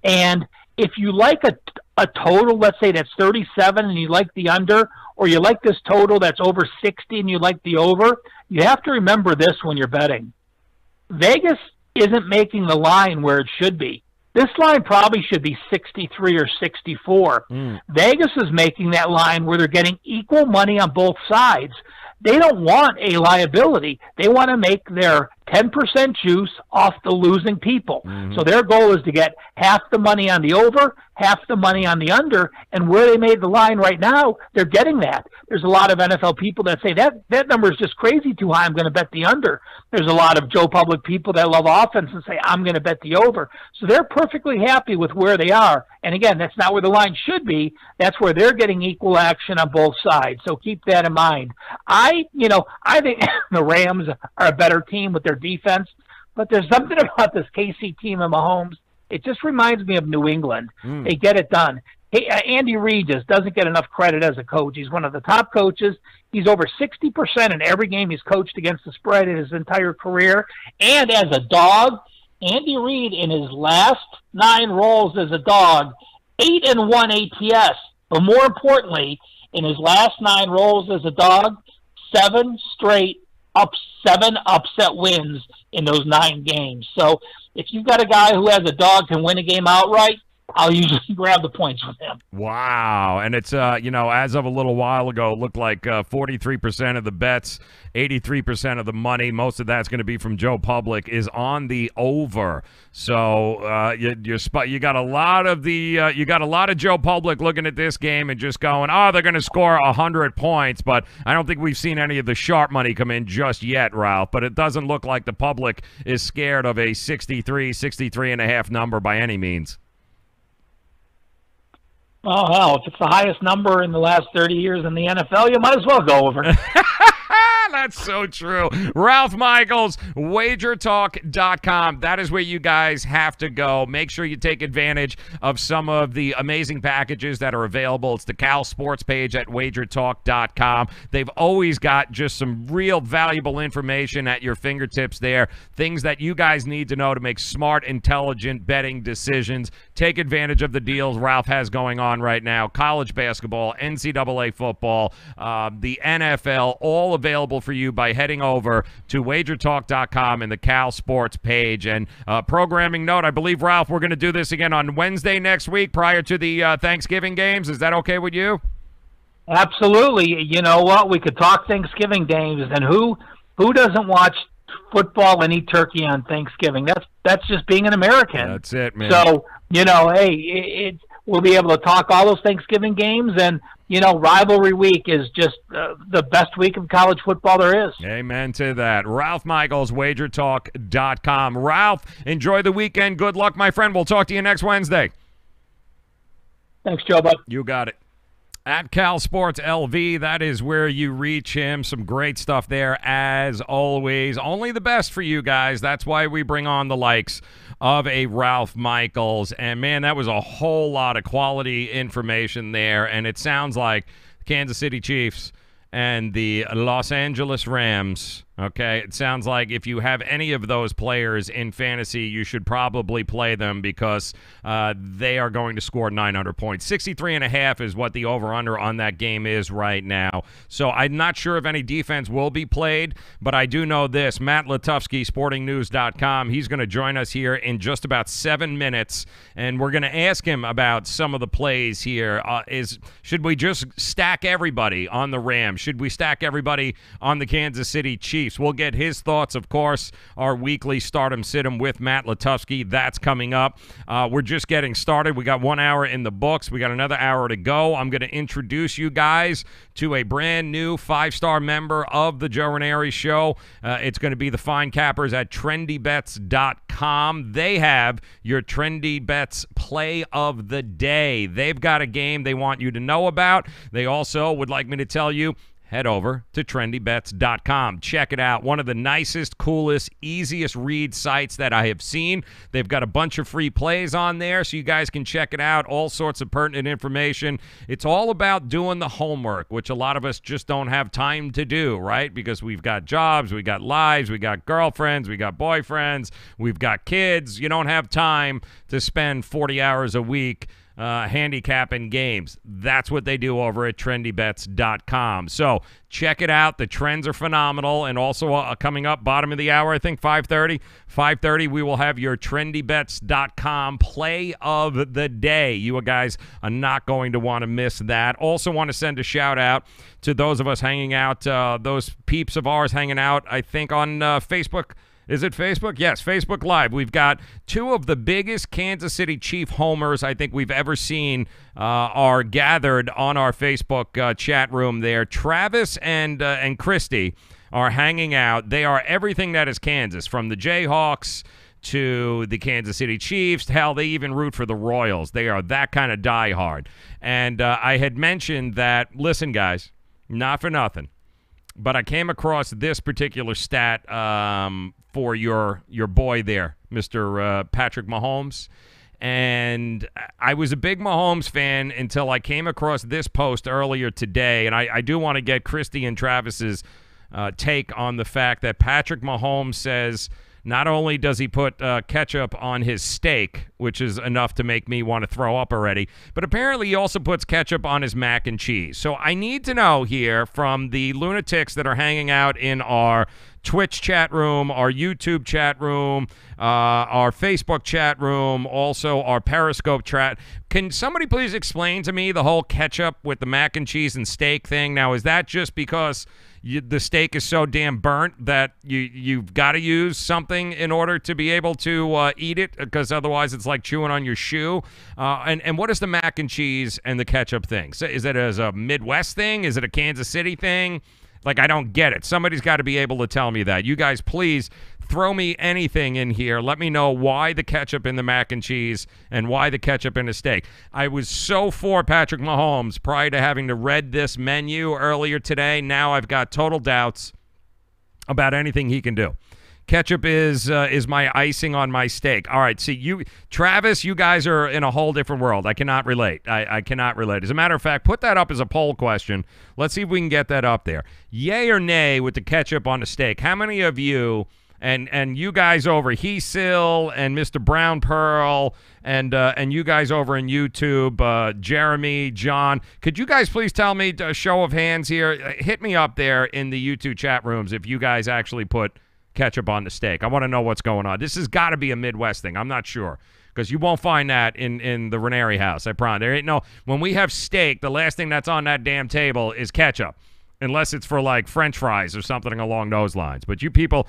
And if you like a total, let's say that's 37 and you like the under, or you like this total that's over 60 and you like the over, you have to remember this when you're betting. Vegas isn't making the line where it should be. This line probably should be 63 or 64. Vegas is making that line where they're getting equal money on both sides. They don't want a liability. They want to make their 10% juice off the losing people. So their goal is to get half the money on the over, half the money on the under, and where they made the line right now, they're getting that. There's a lot of NFL people that say that number is just crazy too high, I'm going to bet the under. There's a lot of Joe Public people that love offense and say, I'm going to bet the over. So they're perfectly happy with where they are. And again, that's not where the line should be. That's where they're getting equal action on both sides. So keep that in mind. I think the Rams are a better team with their defense, but there's something about this KC team and Mahomes. It just reminds me of New England. They get it done. Hey, Andy Reid just doesn't get enough credit as a coach. He's one of the top coaches. He's over 60% in every game he's coached against the spread in his entire career. And as a dog, Andy Reid in his last 9 rolls as a dog, 8-1 ATS. But more importantly, in his last 9 rolls as a dog, 7 straight 7 upset wins in those 9 games. So if you've got a guy who has a dog can win a game outright, I'll usually grab the points with him. Wow. And it's, as of a little while ago, it looked like 43% of the bets, 83% of the money, most of that's going to be from Joe Public, is on the over. So you got a lot of Joe Public looking at this game and just going, they're going to score 100 points. But I don't think we've seen any of the sharp money come in just yet, Ralph. But it doesn't look like the public is scared of a 63.5 number by any means. Oh, hell, if it's the highest number in the last 30 years in the NFL, you might as well go over. That's so true. Ralph Michaels, wagertalk.com. That is where you guys have to go. Make sure you take advantage of some of the amazing packages that are available. It's the Cal Sports page at wagertalk.com. They've always got just some real valuable information at your fingertips there. Things that you guys need to know to make smart, intelligent betting decisions. Take advantage of the deals Ralph has going on right now. College basketball, NCAA football, the NFL, all available for you by heading over to wagertalk.com and the Cal Sports page. And programming note, I believe, Ralph, we're going to do this again on Wednesday next week prior to the Thanksgiving games. Is that okay with you? Absolutely. You know what? We could talk Thanksgiving games, and who doesn't watch football and eat turkey on Thanksgiving? That's just being an American. That's it, man. So, hey, we'll be able to talk all those Thanksgiving games, and rivalry week is just the best week of college football there is. Amen to that. Ralph Michaels, wagertalk.com. Ralph, enjoy the weekend. Good luck, my friend. We'll talk to you next Wednesday. Thanks, Joe, bud. You got it. At Cal Sports LV, that is where you reach him. Some great stuff there, as always. Only the best for you guys. That's why we bring on the likes of a Ralph Michaels. And, man, that was a whole lot of quality information there. And it sounds like Kansas City Chiefs and the Los Angeles Rams, okay, it sounds like if you have any of those players in fantasy, you should probably play them because they are going to score 900 points. 63.5 is what the over-under on that game is right now. So I'm not sure if any defense will be played, but I do know this. Matt Latufsky, sportingnews.com, he's going to join us here in just about 7 minutes, and we're going to ask him about some of the plays here. Should we just stack everybody on the Rams? Should we stack everybody on the Kansas City Chiefs? We'll get his thoughts, of course, our weekly Stardom Sit-em with Matt Latufsky. That's coming up. We're just getting started. We got 1 hour in the books. We got another hour to go. I'm going to introduce you guys to a brand new 5-star member of the Joe Raineri Show. It's going to be the fine cappers at trendybets.com. They have your Trendy Bets play of the day. They've got a game they want you to know about. They also would like me to tell you, head over to trendybets.com. Check it out. One of the nicest, coolest, easiest read sites that I have seen. They've got a bunch of free plays on there, so you guys can check it out. All sorts of pertinent information. It's all about doing the homework, which a lot of us just don't have time to do, right? Because we've got jobs, we got lives, we got girlfriends, we got boyfriends, we've got kids. You don't have time to spend 40 hours a week handicapping games. That's what they do over at trendybets.com. So check it out. The trends are phenomenal. And also coming up, bottom of the hour, I think 5:30, we will have your trendybets.com play of the day. You guys are not going to want to miss that. Also want to send a shout out to those of us hanging out, those peeps of ours hanging out, I think on Facebook. Is it Facebook? Yes, Facebook Live. We've got two of the biggest Kansas City Chief homers I think we've ever seen are gathered on our Facebook chat room there. Travis and Christy are hanging out. They are everything that is Kansas, from the Jayhawks to the Kansas City Chiefs. Hell, they even root for the Royals. They are that kind of diehard. And I had mentioned that, listen, guys, not for nothing, but I came across this particular stat for your boy there, Mr. Patrick Mahomes. And I was a big Mahomes fan until I came across this post earlier today. And I do want to get Christy and Travis's take on the fact that Patrick Mahomes says not only does he put ketchup on his steak, which is enough to make me want to throw up already, but apparently he also puts ketchup on his mac and cheese. So I need to know here from the lunatics that are hanging out in our Twitch chat room, our YouTube chat room, our Facebook chat room, also our Periscope chat. Can somebody please explain to me the whole ketchup with the mac and cheese and steak thing? Now, is that just because the steak is so damn burnt that you've got to use something in order to be able to eat it, because otherwise it's like chewing on your shoe? And what is the mac and cheese and the ketchup thing? So is it as a Midwest thing? Is it a Kansas City thing? Like, I don't get it. Somebody's got to be able to tell me that. You guys, please throw me anything in here. Let me know why the ketchup in the mac and cheese and why the ketchup in the steak. I was so for Patrick Mahomes prior to having to read this menu earlier today. Now I've got total doubts. about anything he can do. Ketchup is my icing on my steak. All right, see, you, Travis, you guys are in a whole different world. I cannot relate. I cannot relate. As a matter of fact, put that up as a poll question. Let's see if we can get that up there. Yay or nay with the ketchup on the steak? How many of you, and you guys over Heesil and Mr. Brown Pearl and you guys over in YouTube, Jeremy, John, could you guys please tell me, a show of hands here, hit me up there in the YouTube chat rooms if you guys actually put ketchup on the steak. I want to know what's going on. This has got to be a Midwest thing. I'm not sure, because you won't find that in the Raineri house. I promise. There ain't no. When we have steak, the last thing that's on that damn table is ketchup, unless it's for like French fries or something along those lines. But you people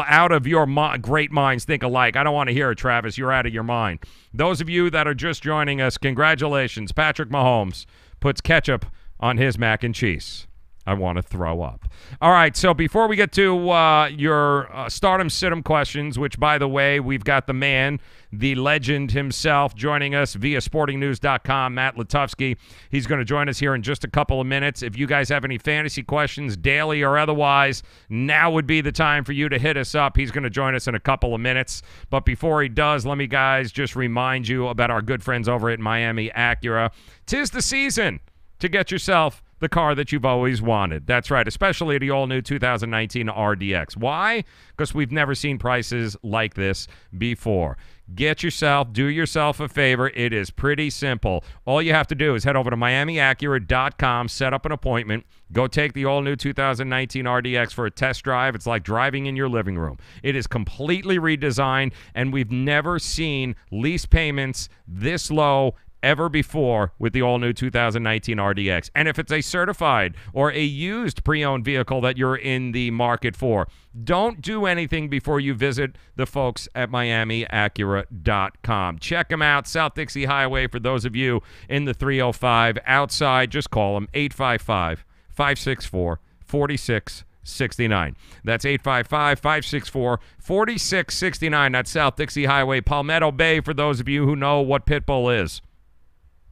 out of your great minds think alike. I don't want to hear it, Travis. You're out of your mind. Those of you that are just joining us, congratulations. Patrick Mahomes puts ketchup on his mac and cheese. I want to throw up. All right, so before we get to your Stardom Situm questions, which, by the way, we've got the man, the legend himself, joining us via sportingnews.com, Matt Latufsky. He's going to join us here in just a couple of minutes. If you guys have any fantasy questions, daily or otherwise, now would be the time for you to hit us up. He's going to join us in a couple of minutes. But before he does, let me, guys, just remind you about our good friends over at Miami Acura. 'Tis the season to get yourself the car that you've always wanted. That's right, especially the all-new 2019 RDX. Why? Because we've never seen prices like this before. Do yourself a favor. It is pretty simple. All you have to do is head over to miamiacura.com, set up an appointment, go take the all-new 2019 RDX for a test drive. It's like driving in your living room. It is completely redesigned, and we've never seen lease payments this low ever before with the all-new 2019 RDX. And if it's a certified or a used pre-owned vehicle that you're in the market for, don't do anything before you visit the folks at miamiacura.com. Check them out. South Dixie Highway, for those of you in the 305 outside, just call them 855-564-4669. That's 855-564-4669. That's South Dixie Highway, Palmetto Bay, for those of you who know what Pitbull is.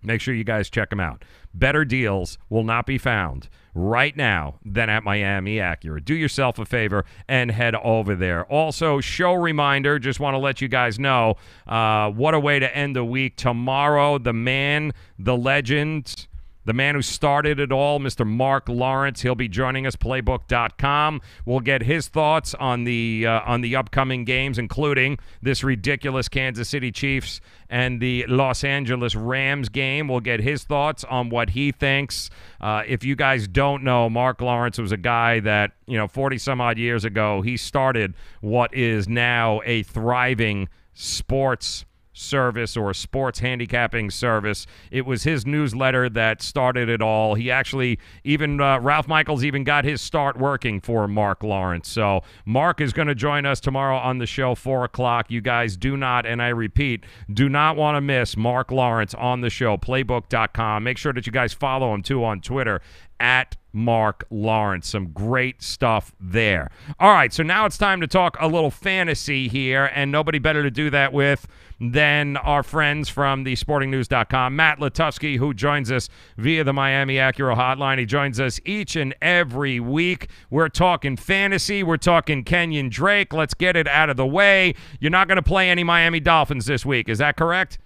Make sure you guys check them out. Better deals will not be found right now than at Miami Acura. Do yourself a favor and head over there. Also, show reminder, just want to let you guys know, what a way to end the week. Tomorrow, the man, the legend, the man who started it all, Mr. Mark Lawrence, he'll be joining us, playbook.com. We'll get his thoughts on the upcoming games, including this ridiculous Kansas City Chiefs and the Los Angeles Rams game. We'll get his thoughts on what he thinks. If you guys don't know, Mark Lawrence was a guy that, 40-some-odd years ago, he started what is now a thriving sports service or sports handicapping service. It was his newsletter that started it all. He actually, even Ralph Michaels even got his start working for Mark Lawrence. So Mark is going to join us tomorrow on the show, 4 o'clock. You guys do not, and I repeat, do not want to miss Mark Lawrence on the show, playbook.com. Make sure that you guys follow him too on Twitter, at Mark Lawrence. Some great stuff there. All right, so now it's time to talk a little fantasy here, and nobody better to do that with than our friends from the sportingnews.com, Matt Latufsky, who joins us via the Miami Acura hotline. He joins us each and every week. We're talking fantasy. We're talking Kenyon Drake. Let's get it out of the way. You're not going to play any Miami Dolphins this week. Is that correct?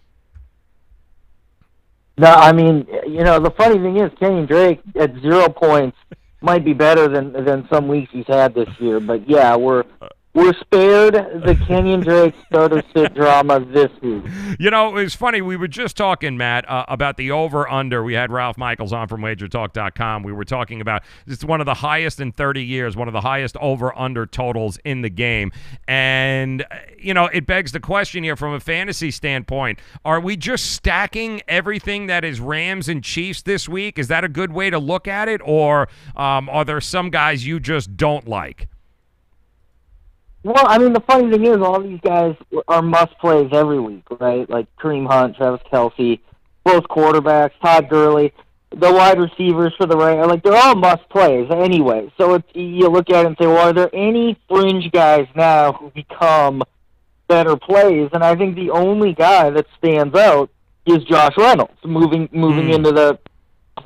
No, I mean, the funny thing is Kenyon Drake at 0 points might be better than some weeks he's had this year. But, yeah, we're spared the Kenyon Drake start-to-sit drama this week. It was funny. We were just talking, Matt, about the over-under. We had Ralph Michaels on from WagerTalk.com. We were talking about it's one of the highest in 30 years, one of the highest over-under totals in the game. And, it begs the question here from a fantasy standpoint. Are we just stacking everything that is Rams and Chiefs this week? Is that a good way to look at it? Or are there some guys you just don't like? Well, I mean, the funny thing is all these guys are must-plays every week, right? Like Kareem Hunt, Travis Kelce, both quarterbacks, Todd Gurley, the wide receivers for the Rams. Like, they're all must-plays anyway. So you look at it and say, well, are there any fringe guys now who become better plays? And I think the only guy that stands out is Josh Reynolds, moving into the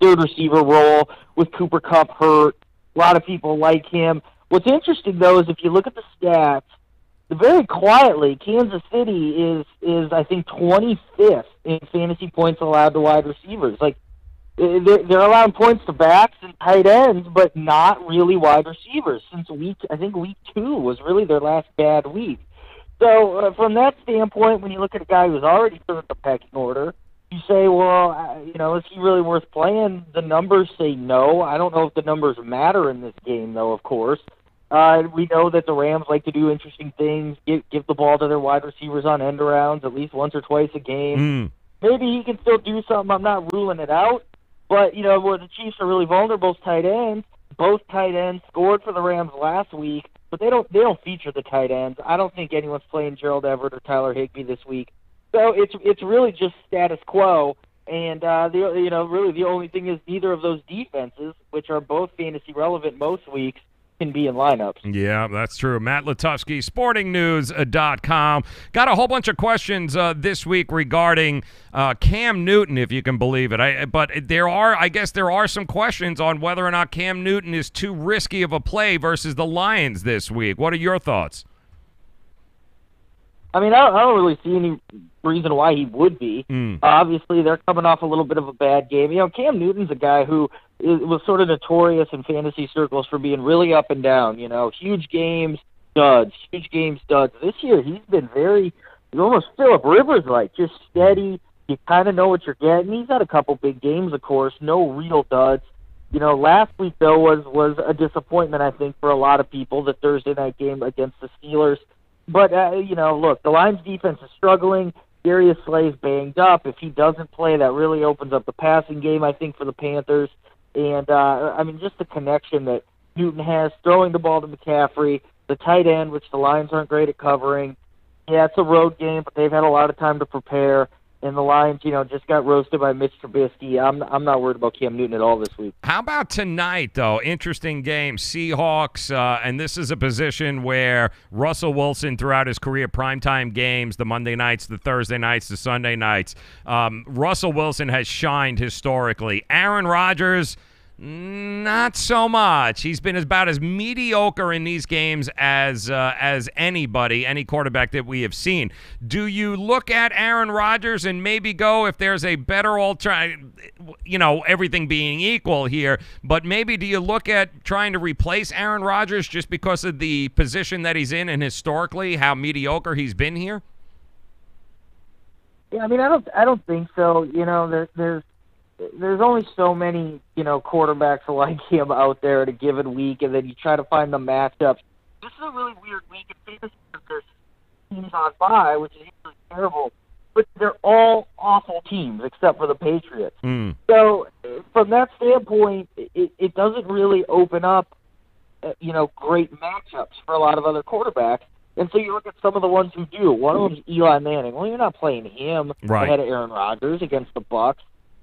third receiver role with Cooper Kupp hurt. A lot of people like him. What's interesting, though, is if you look at the stats, very quietly, Kansas City is I think 25th in fantasy points allowed to wide receivers. Like they're allowing points to backs and tight ends, but not really wide receivers. Since week 2 was really their last bad week. So from that standpoint, when you look at a guy who's already third the pecking order, you say, well, is he really worth playing? The numbers say no. I don't know if the numbers matter in this game, though. Of course. We know that the Rams like to do interesting things, give the ball to their wide receivers on end arounds at least once or twice a game. Maybe he can still do something. I'm not ruling it out. But, where the Chiefs are really vulnerable is tight ends. Both tight ends scored for the Rams last week, but they don't feature the tight ends. I don't think anyone's playing Gerald Everett or Tyler Higbee this week. So it's really just status quo. And, really the only thing is neither of those defenses, which are both fantasy relevant most weeks, can be in lineups. Yeah, that's true. Matt Latufsky, sportingnews.com. Got a whole bunch of questions this week regarding Cam Newton, if you can believe it. But there are some questions on whether or not Cam Newton is too risky of a play versus the Lions this week. What are your thoughts? I mean, I don't really see any reason why he would be. Obviously, they're coming off a little bit of a bad game. Cam Newton's a guy who was sort of notorious in fantasy circles for being really up and down. Huge games, duds. Huge games, duds. This year, he's been almost Phillip Rivers-like, just steady. You kind of know what you're getting. He's had a couple big games, of course, no real duds. Last week, though, was a disappointment, I think, for a lot of people, the Thursday night game against the Steelers. But, look, the Lions' defense is struggling. Darius Slay's banged up. If he doesn't play, that really opens up the passing game, I think, for the Panthers. And, just the connection that Newton has, throwing the ball to McCaffrey, the tight end, which the Lions aren't great at covering. Yeah, it's a road game, but they've had a lot of time to prepare. And the Lions, just got roasted by Mitch Trubisky. I'm not worried about Cam Newton at all this week. How about tonight, though? Interesting game. Seahawks, and this is a position where Russell Wilson, throughout his career, primetime games, the Monday nights, the Thursday nights, the Sunday nights, Russell Wilson has shined historically. Aaron Rodgers, not so much. He's been about as mediocre in these games as anybody, any quarterback that we have seen. Do you look at Aaron Rodgers and maybe go, if there's a better alternative, everything being equal here, but maybe do you look at trying to replace Aaron Rodgers just because of the position that he's in and historically how mediocre he's been here? Yeah, I don't think so. There's only so many, quarterbacks like him out there at a given week, and then you try to find the matchups. This is a really weird week in fantasy because there's teams on bye, which is usually terrible, but they're all awful teams except for the Patriots. So from that standpoint, it doesn't really open up, great matchups for a lot of other quarterbacks. And so you look at some of the ones who do. One of them is Eli Manning. Well, you're not playing him ahead of Aaron Rodgers against the Bucs.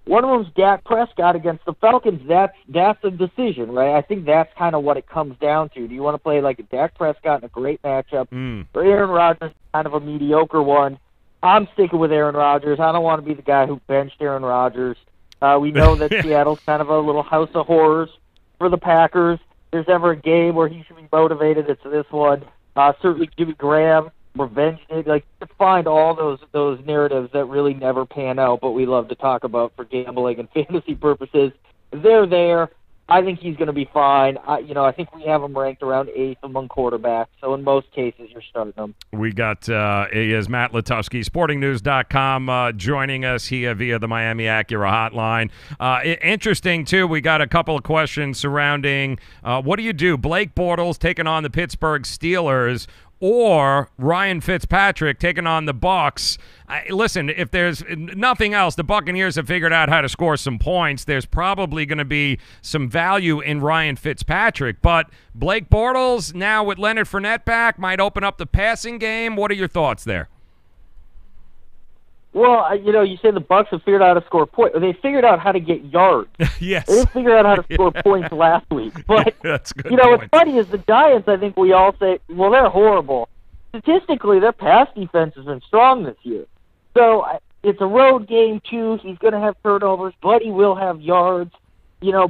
One of them's Dak Prescott against the Falcons. That's a decision, right? I think that's kind of what it comes down to. Do you want to play like a Dak Prescott in a great matchup, or Aaron Rodgers, kind of a mediocre one? I'm sticking with Aaron Rodgers. I don't want to be the guy who benched Aaron Rodgers. We know that Seattle's kind of a little house of horrors for the Packers. If there's ever a game where he should be motivated, it's this one. Certainly Jimmy Graham. Revenge, to find all those narratives that really never pan out, but we love to talk about for gambling and fantasy purposes. They're there. I think he's going to be fine. I think we have him ranked around 8th among quarterbacks, so in most cases you're starting him. We got he is Matt Latufsky, sportingnews.com, joining us here via the Miami Acura hotline. Interesting, too, we got a couple of questions surrounding what do you do? Blake Bortles taking on the Pittsburgh Steelers, or Ryan Fitzpatrick taking on the Bucs. Listen, if there's nothing else, the Buccaneers have figured out how to score some points. There's probably going to be some value in Ryan Fitzpatrick. But Blake Bortles, now with Leonard Fournette back, might open up the passing game. What are your thoughts there? Well, you say the Bucs have figured out how to score points. They figured out how to get yards. Yes. They didn't figure out how to score points last week. But, that's good what's funny is the Giants, I think we all say, well, they're horrible. Statistically, their pass defense has been strong this year. So it's a road game, too. He's going to have turnovers, but he will have yards.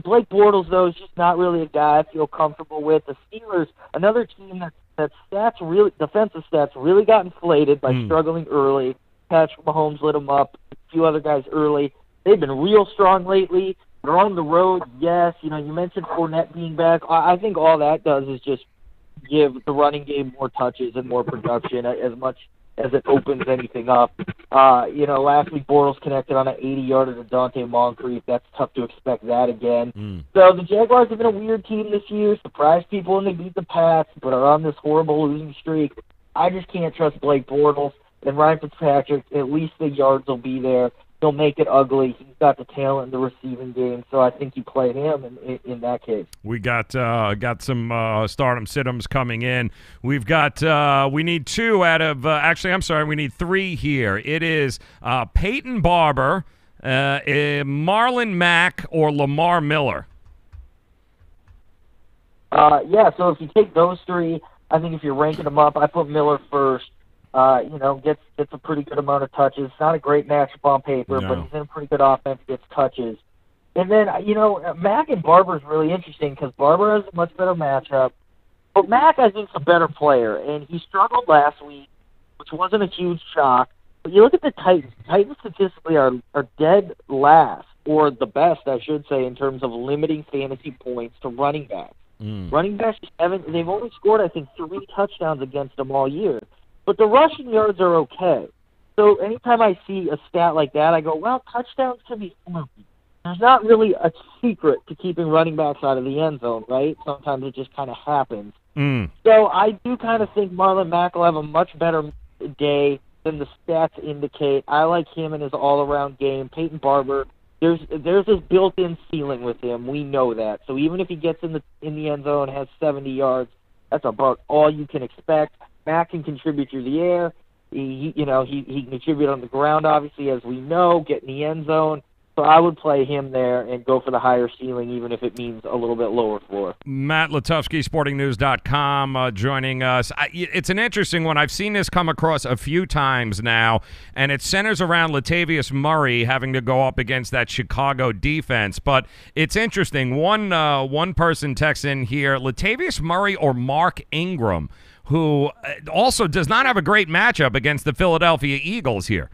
Blake Bortles, though, is just not really a guy I feel comfortable with. The Steelers, another team that defensive stats really got inflated by struggling early. Patrick Mahomes lit them up, a few other guys early. They've been real strong lately. They're on the road, yes. You mentioned Fournette being back. I think all that does is just give the running game more touches and more production as much as it opens anything up. Last week Bortles connected on an 80-yarder to Dante Moncrief. That's tough to expect that again. So the Jaguars have been a weird team this year. Surprised people when they beat the Pats, but are on this horrible losing streak. I just can't trust Blake Bortles. And Ryan Fitzpatrick, at least the yards will be there. He'll make it ugly. He's got the talent in the receiving game, so I think you play him in that case. We got some stardom situms coming in. We've got we need two out of we need three here. It is Peyton Barber, Marlon Mack, or Lamar Miller. So if you take those three, I think if you're ranking them up, I put Miller first. Gets a pretty good amount of touches. It's not a great matchup on paper, but he's in a pretty good offense, gets touches. And then, Mack and Barber is really interesting because Barber has a much better matchup. But Mack, I think, is a better player, and he struggled last week, which wasn't a huge shock. But you look at the Titans. Titans statistically are dead last, or the best, I should say, in terms of limiting fantasy points to running backs. Running backs, they've only scored, I think, 3 touchdowns against them all year. But the rushing yards are okay. So anytime I see a stat like that, I go, well, touchdowns can be fluky. There's not really a secret to keeping running backs out of the end zone, right? Sometimes it just kind of happens. So I do kind of think Marlon Mack will have a much better day than the stats indicate. I like him in his all-around game. Peyton Barber, there's this built-in ceiling with him. We know that. So even if he gets in the end zone, has 70 yards, that's about all you can expect. Mack can contribute through the air. He can contribute on the ground, obviously, as we know, get in the end zone. So I would play him there and go for the higher ceiling, even if it means a little bit lower floor. Matt Latufsky, sportingnews.com, joining us. It's an interesting one. I've seen this come across a few times now, and it centers around Latavius Murray having to go up against that Chicago defense. But it's interesting. One person texts in here, Latavius Murray or Mark Ingram, who also does not have a great matchup against the Philadelphia Eagles here.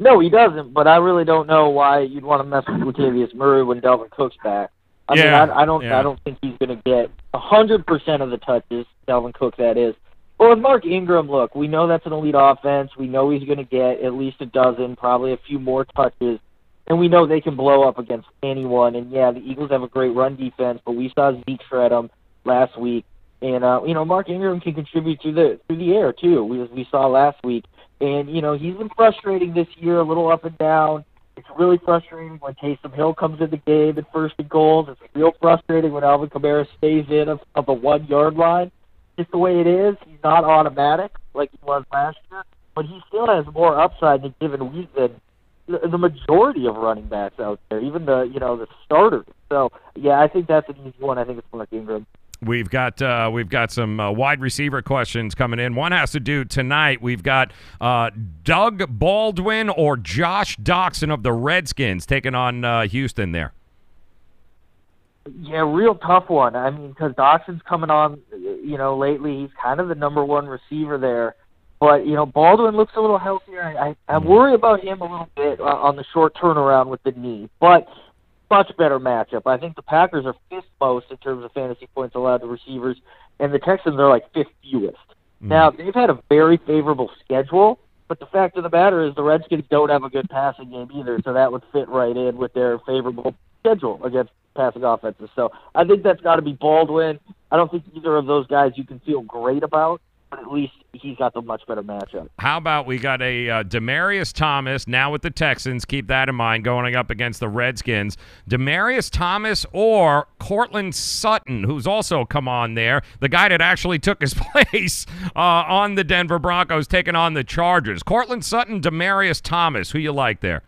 No, he doesn't, but I really don't know why you'd want to mess with Latavius Murray when Dalvin Cook's back. I don't think he's going to get 100% of the touches, Dalvin Cook, that is. But with Mark Ingram, look, we know that's an elite offense. We know he's going to get at least a dozen, probably a few more touches. And we know they can blow up against anyone. And, yeah, the Eagles have a great run defense, but we saw Zeke shred them last week. And, Mark Ingram can contribute through the air, too, we saw last week. And, he's been frustrating this year, a little up and down. It's really frustrating when Taysom Hill comes in the game at first and goals. It's real frustrating when Alvin Kamara stays in of the 1-yard line. Just the way it is. He's not automatic like he was last year, but he still has more upside in a given week than the majority of running backs out there, even the starters. So, yeah, I think that's an easy one. I think it's Mark Ingram. We've got some wide receiver questions coming in. One has to do tonight. We've got Doug Baldwin or Josh Doxson of the Redskins taking on Houston there. Yeah, real tough one. I mean, because Doxson's coming on, lately. He's kind of the number one receiver there. But, Baldwin looks a little healthier. I worry about him a little bit on the short turnaround with the knee. But much better matchup. I think the Packers are 5th most in terms of fantasy points allowed to receivers, and the Texans are like 5th fewest. Now, they've had a very favorable schedule, but the fact of the matter is the Redskins don't have a good passing game either, so that would fit right in with their favorable schedule against passing offenses. So I think that's got to be Baldwin. I don't think either of those guys you can feel great about, but at least he's got the much better matchup. How about we got a Demaryius Thomas now with the Texans? Keep that in mind going up against the Redskins. Demaryius Thomas or Cortland Sutton, who's also come on there, the guy that actually took his place on the Denver Broncos, taking on the Chargers. Cortland Sutton, Demaryius Thomas, who you like there?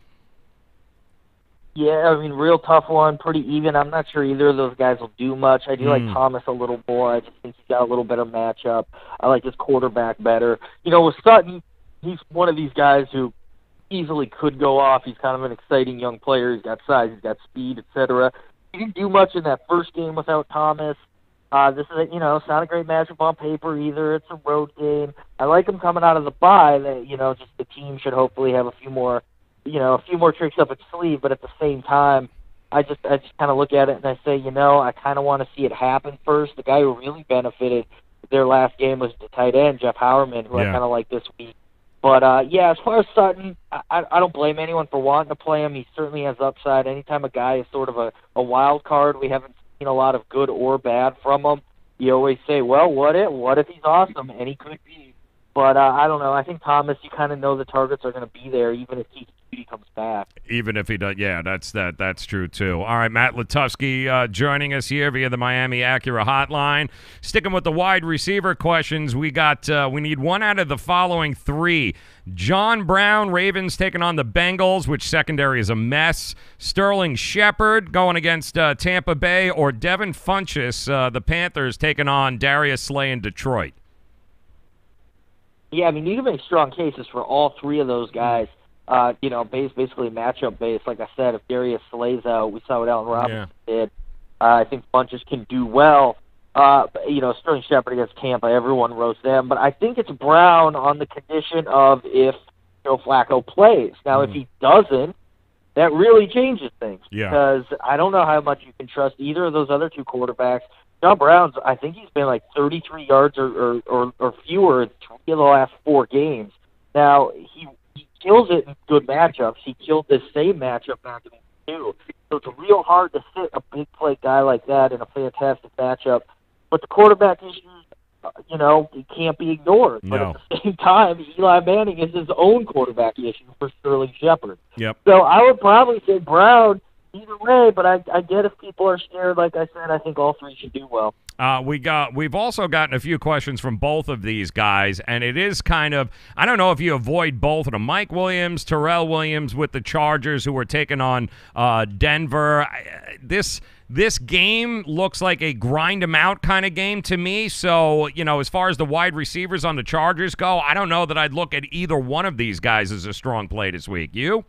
Yeah, I mean, real tough one, pretty even. I'm not sure either of those guys will do much. I do like Thomas a little more. I just think he's got a little better matchup. I like his quarterback better. With Sutton, he's one of these guys who easily could go off. He's kind of an exciting young player. He's got size, he's got speed, etc. He didn't do much in that first game without Thomas. This is, it's not a great matchup on paper either. It's a road game. I like him coming out of the bye. That just the team should hopefully have a few more tricks up its sleeve. But at the same time, I just kind of look at it and I say, I kind of want to see it happen first. The guy who really benefited their last game was the tight end, Jeff Howerman, who I kind of like this week. But, as far as Sutton, I don't blame anyone for wanting to play him. He certainly has upside. Anytime a guy is sort of a wild card, we haven't seen a lot of good or bad from him. You always say, well, what if he's awesome? And he could be. But I don't know. I think Thomas, you kind of know the targets are going to be there, even if he comes back. Even if he does, yeah, that's true too. All right, Matt Latufsky joining us here via the Miami Acura hotline. Sticking with the wide receiver questions, we need one out of the following three. John Brown, Ravens taking on the Bengals, which secondary is a mess. Sterling Shepard going against Tampa Bay, or Devin Funchess, the Panthers taking on Darius Slay in Detroit. Yeah, I mean, you can make strong cases for all three of those guys. Basically matchup based. Like I said, if Darius Slay's out, we saw what Allen Robinson did. I think Funchess can do well. Sterling Shepard against Tampa, everyone roasts them. But I think it's Brown on the condition of if Joe Flacco plays. Now, if he doesn't, that really changes things. Yeah. Because I don't know how much you can trust either of those other two quarterbacks. John Brown's, I think he's been like 33 yards or fewer in 3 of the last 4 games. Now, he kills it in good matchups. He killed this same matchup back in the 2. So it's real hard to sit a big play guy like that in a fantastic matchup. But the quarterback issues, it can't be ignored. No. But at the same time, Eli Manning is his own quarterback issue for Sterling Shepard. Yep. So I would probably say Brown either way, but I get if people are scared. Like I said, I think all three should do well. We've also gotten a few questions from both of these guys, and it is kind of, I don't know if you avoid both of them. Mike Williams, Terrell Williams with the Chargers, who are taking on Denver. This game looks like a grind them out kind of game to me. So, as far as the wide receivers on the Chargers go, I don't know that I'd look at either one of these guys as a strong play this week. You?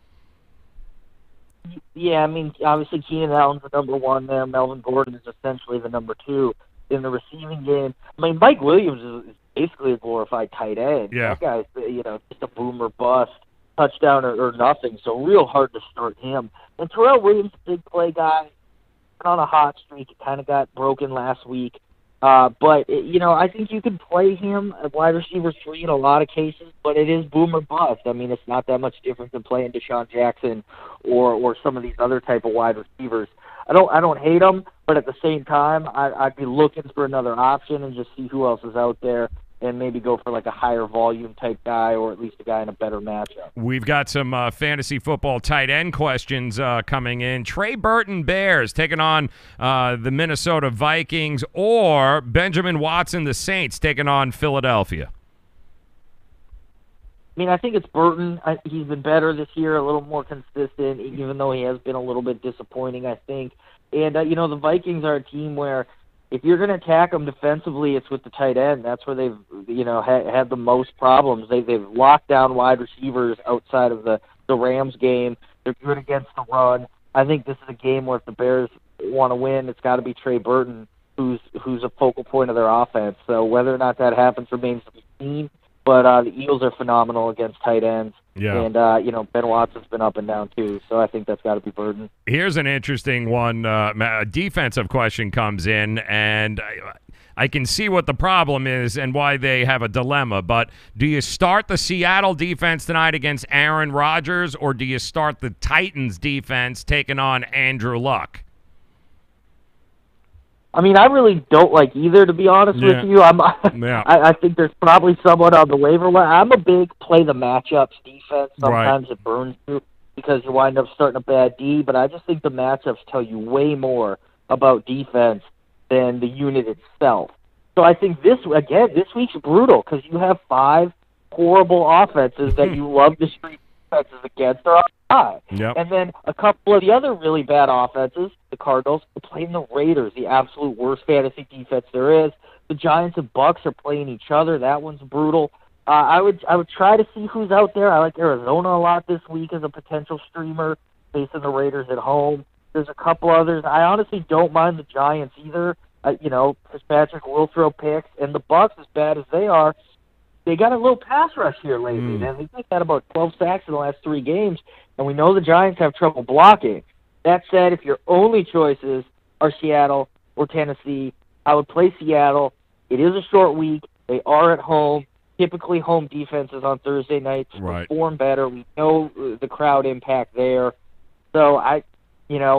Yeah, I mean, obviously Keenan Allen's the number 1 there. Melvin Gordon is essentially the number 2 in the receiving game. I mean, Mike Williams is basically a glorified tight end. Yeah. That guy's, just a boomer bust, touchdown or nothing, so real hard to start him. And Terrell Williams, big play guy, on a hot streak. It kind of got broken last week. But I think you can play him at wide receiver 3 in a lot of cases, but it is boomer bust. I mean, it's not that much different than playing Deshaun Jackson or some of these other type of wide receivers. I don't hate them, but at the same time, I'd be looking for another option and just see who else is out there and maybe go for like a higher volume type guy or at least a guy in a better matchup. We've got some fantasy football tight end questions coming in. Trey Burton Bears taking on the Minnesota Vikings, or Benjamin Watson the Saints taking on Philadelphia. I mean, I think it's Burton. He's been better this year, a little more consistent, even though he has been a little bit disappointing, I think. And, the Vikings are a team where if you're going to attack them defensively, it's with the tight end. That's where they've, had the most problems. They've locked down wide receivers outside of the Rams game. They're good against the run. I think this is a game where if the Bears want to win, it's got to be Trey Burton, who's a focal point of their offense. So whether or not that happens remains to be seen. But the Eagles are phenomenal against tight ends. Yeah. And, Ben Watson's been up and down too. So I think that's got to be Burton. Here's an interesting one. A defensive question comes in, and I can see what the problem is and why they have a dilemma. But do you start the Seattle defense tonight against Aaron Rodgers, or do you start the Titans defense taking on Andrew Luck? I mean, I really don't like either, to be honest with you. I think there's probably someone on the waiver wire. I'm a big play the matchups defense. Sometimes it burns you because you wind up starting a bad D, but I just think the matchups tell you way more about defense than the unit itself. So I think this week's brutal because you have 5 horrible offenses that you love to street defenses against. They're on high. Yep. And then a couple of the other really bad offenses, the Cardinals, are playing the Raiders, the absolute worst fantasy defense there is. The Giants and Bucks are playing each other. That one's brutal. I would try to see who's out there. I like Arizona a lot this week as a potential streamer, facing the Raiders at home. There's a couple others. I honestly don't mind the Giants either. Fitzpatrick will throw picks, and the Bucs, as bad as they are, they got a little pass rush here lately. And they've had about 12 sacks in the last 3 games, and we know the Giants have trouble blocking. That said, if your only choices are Seattle or Tennessee, I would play Seattle. It is a short week. They are at home. Typically, home defenses on Thursday nights perform better. We know the crowd impact there. So,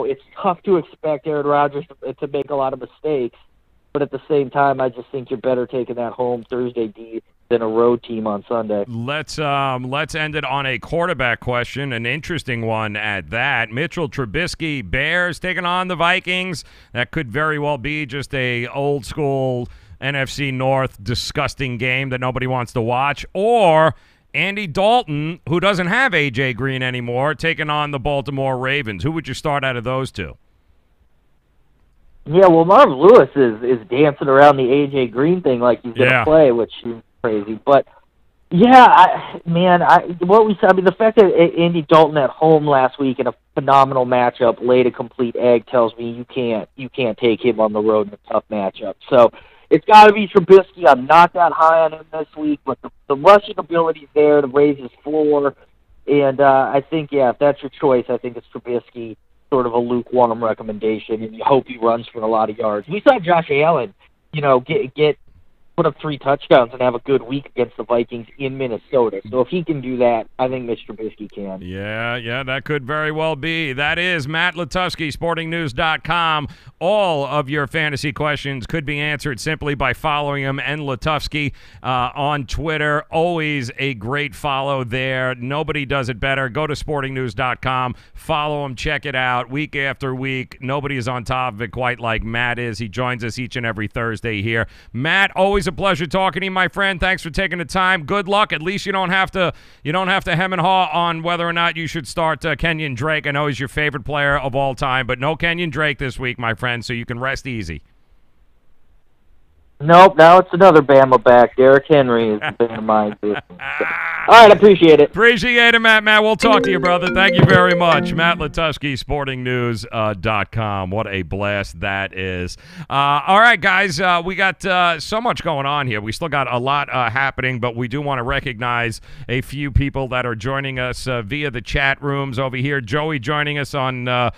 it's tough to expect Aaron Rodgers to make a lot of mistakes. But at the same time, I just think you're better taking that home Thursday D than a road team on Sunday. Let's end it on a quarterback question, an interesting one at that. Mitchell Trubisky, Bears taking on the Vikings. That could very well be just a old school NFC North disgusting game that nobody wants to watch, or Andy Dalton, who doesn't have A.J. Green anymore, taking on the Baltimore Ravens. Who would you start out of those two? Yeah, well, Marv Lewis is dancing around the A.J. Green thing like he's going to play, which is crazy. But, the fact that Andy Dalton at home last week in a phenomenal matchup laid a complete egg tells me you can't take him on the road in a tough matchup. So it's got to be Trubisky. I'm not that high on him this week, but the rushing ability's there to raise his floor. And I think, if that's your choice, I think it's Trubisky, sort of a lukewarm recommendation, and you hope he runs for a lot of yards. We saw Josh Allen, put up 3 touchdowns and have a good week against the Vikings in Minnesota. So if he can do that, I think Mitch Trubisky can. Yeah, that could very well be. That is Matt Latufsky, sportingnews.com. All of your fantasy questions could be answered simply by following him and Latufsky on Twitter. Always a great follow there. Nobody does it better. Go to sportingnews.com. Follow him. Check it out week after week. Nobody is on top of it quite like Matt is. He joins us each and every Thursday here. Matt, always a pleasure talking to you, my friend. Thanks for taking the time. Good luck. At least you don't have to hem and haw on whether or not you should start Kenyon Drake. I know he's your favorite player of all time, but no Kenyon Drake this week, my friend, so you can rest easy. Nope, now it's another Bama back. Derrick Henry is the Bama mind. All right, I appreciate it. Appreciate it, Matt. We'll talk to you, brother. Thank you very much. Matt Latufsky, sportingnews.com. What a blast that is. All right, guys, we got so much going on here. We still got a lot happening, but we do want to recognize a few people that are joining us via the chat rooms over here. Joey joining us on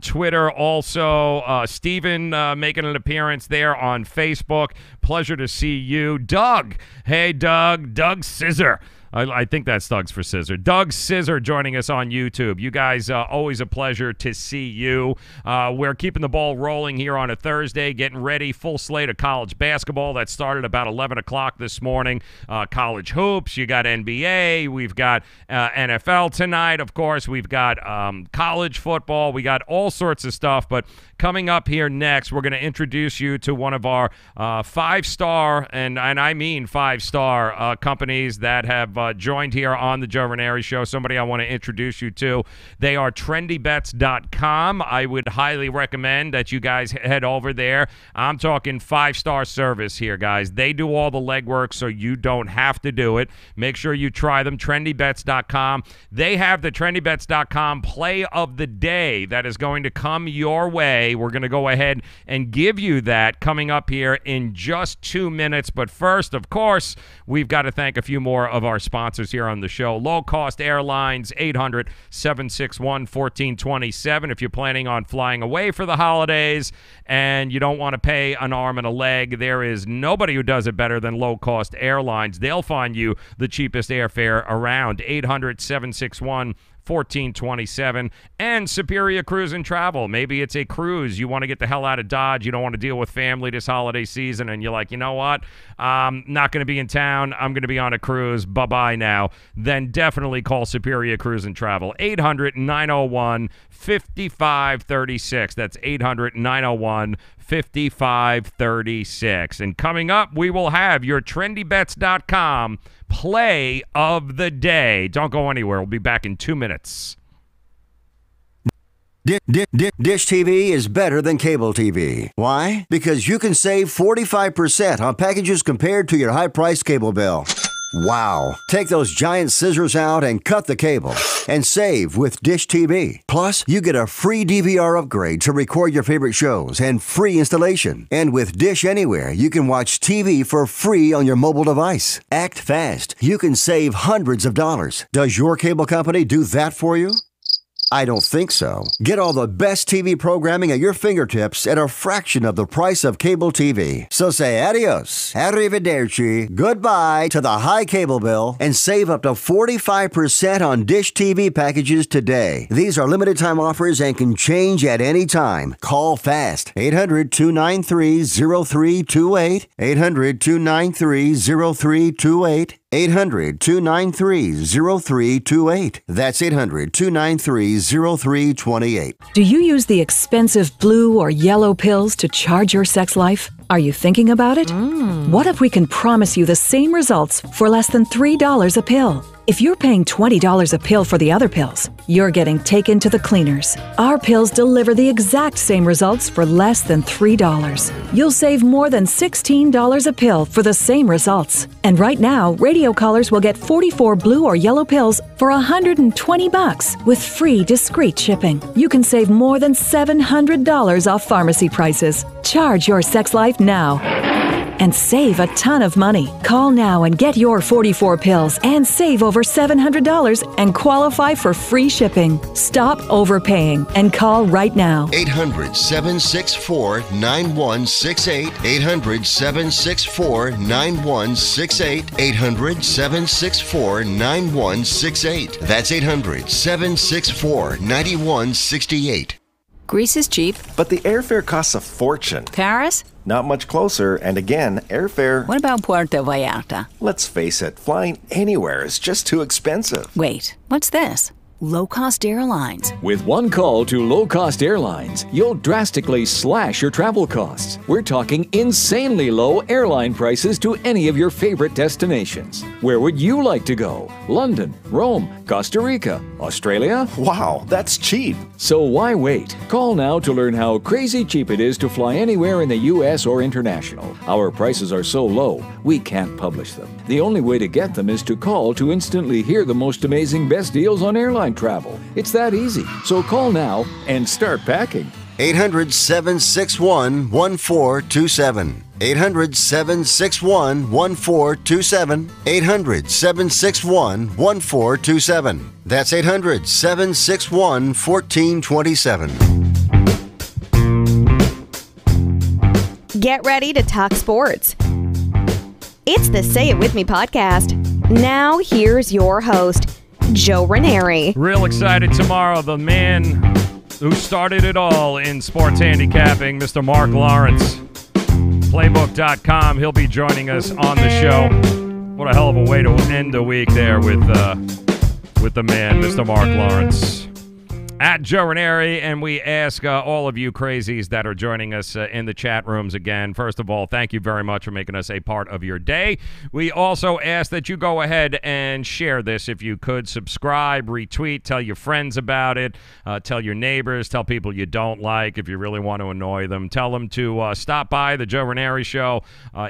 Twitter. Also, Steven making an appearance there on Facebook. Pleasure to see you. Doug. Hey, Doug. Doug Scissor. I think that's Doug's for Scissor. Doug Scissor joining us on YouTube. You guys, always a pleasure to see you. We're keeping the ball rolling here on a Thursday, getting ready. Full slate of college basketball that started about 11 o'clock this morning. College hoops. You got NBA. We've got NFL tonight, of course. We've got college football. We got all sorts of stuff. But coming up here next, we're going to introduce you to one of our 5-star, and I mean 5-star companies that have joined here on the Joe Raineri Show. Somebody I want to introduce you to. They are trendybets.com. I would highly recommend that you guys head over there. I'm talking 5-star service here, guys. They do all the legwork, so you don't have to do it. Make sure you try them, trendybets.com. They have the trendybets.com play of the day that is going to come your way. We're going to go ahead and give you that coming up here in just 2 minutes. But first, of course, we've got to thank a few more of our sponsors here on the show. Low Cost Airlines, 800-761-1427. If you're planning on flying away for the holidays and you don't want to pay an arm and a leg, there is nobody who does it better than Low Cost Airlines. They'll find you the cheapest airfare around. 800-761-1427. And Superior Cruise and Travel. Maybe it's a cruise. You want to get the hell out of Dodge. You don't want to deal with family this holiday season, and you're like, you know what? I'm not going to be in town. I'm going to be on a cruise. Bye-bye now. Then definitely call Superior Cruise and Travel. 800-901-5536. That's 800-901-5536. And coming up, we will have your trendybets.com play of the day. Don't go anywhere. We'll be back in 2 minutes. Dish TV is better than cable TV. Why? Because you can save 45% on packages compared to your high-priced cable bill. Wow. Take those giant scissors out and cut the cable and save with Dish TV. Plus, you get a free DVR upgrade to record your favorite shows and free installation. And with Dish Anywhere, you can watch TV for free on your mobile device. Act fast. You can save hundreds of dollars. Does your cable company do that for you? I don't think so. Get all the best TV programming at your fingertips at a fraction of the price of cable TV. So say adios, arrivederci, goodbye to the high cable bill and save up to 45% on Dish TV packages today. These are limited time offers and can change at any time. Call fast. 800-293-0328. 800-293-0328. 800-293-0328. That's 800-293-0328. Do you use the expensive blue or yellow pills to charge your sex life? Are you thinking about it? What if we can promise you the same results for less than $3 a pill? If you're paying $20 a pill for the other pills, you're getting taken to the cleaners. Our pills deliver the exact same results for less than $3. You'll save more than $16 a pill for the same results. And right now, radio callers will get 44 blue or yellow pills for $120 with free discreet shipping. You can save more than $700 off pharmacy prices. Charge your sex life now and save a ton of money. Call now and get your 44 pills and save over $700 and qualify for free shipping. Stop overpaying and call right now. 800-764-9168. 800-764-9168. 800-764-9168. That's 800-764-9168. Greece is cheap. But the airfare costs a fortune. Paris? Not much closer, and again, airfare... What about Puerto Vallarta? Let's face it, flying anywhere is just too expensive. Wait, what's this? Low-cost airlines. With one call to low-cost airlines, you'll drastically slash your travel costs. We're talking insanely low airline prices to any of your favorite destinations. Where would you like to go? London, Rome, Costa Rica, Australia? Wow, that's cheap. So why wait? Call now to learn how crazy cheap it is to fly anywhere in the U.S. or international. Our prices are so low, we can't publish them. The only way to get them is to call to instantly hear the most amazing best deals on airline travel. It's that easy. So call now and start packing. 800-761-1427. 800-761-1427. 800-761-1427. That's 800-761-1427. Get ready to talk sports. It's the Say It With Me podcast. Now here's your host, Joe Raineri. Real excited tomorrow. The man who started it all in sports handicapping, Mr. Mark Lawrence. Playbook.com. He'll be joining us on the show. What a hell of a way to end the week there with the man, Mr. Mark Lawrence. At Joe Raineri, and we ask all of you crazies that are joining us in the chat rooms again, first of all, thank you very much for making us a part of your day. We also ask that you go ahead and share this if you could. Subscribe, retweet, tell your friends about it, tell your neighbors, tell people you don't like if you really want to annoy them. Tell them to stop by the Joe Raineri Show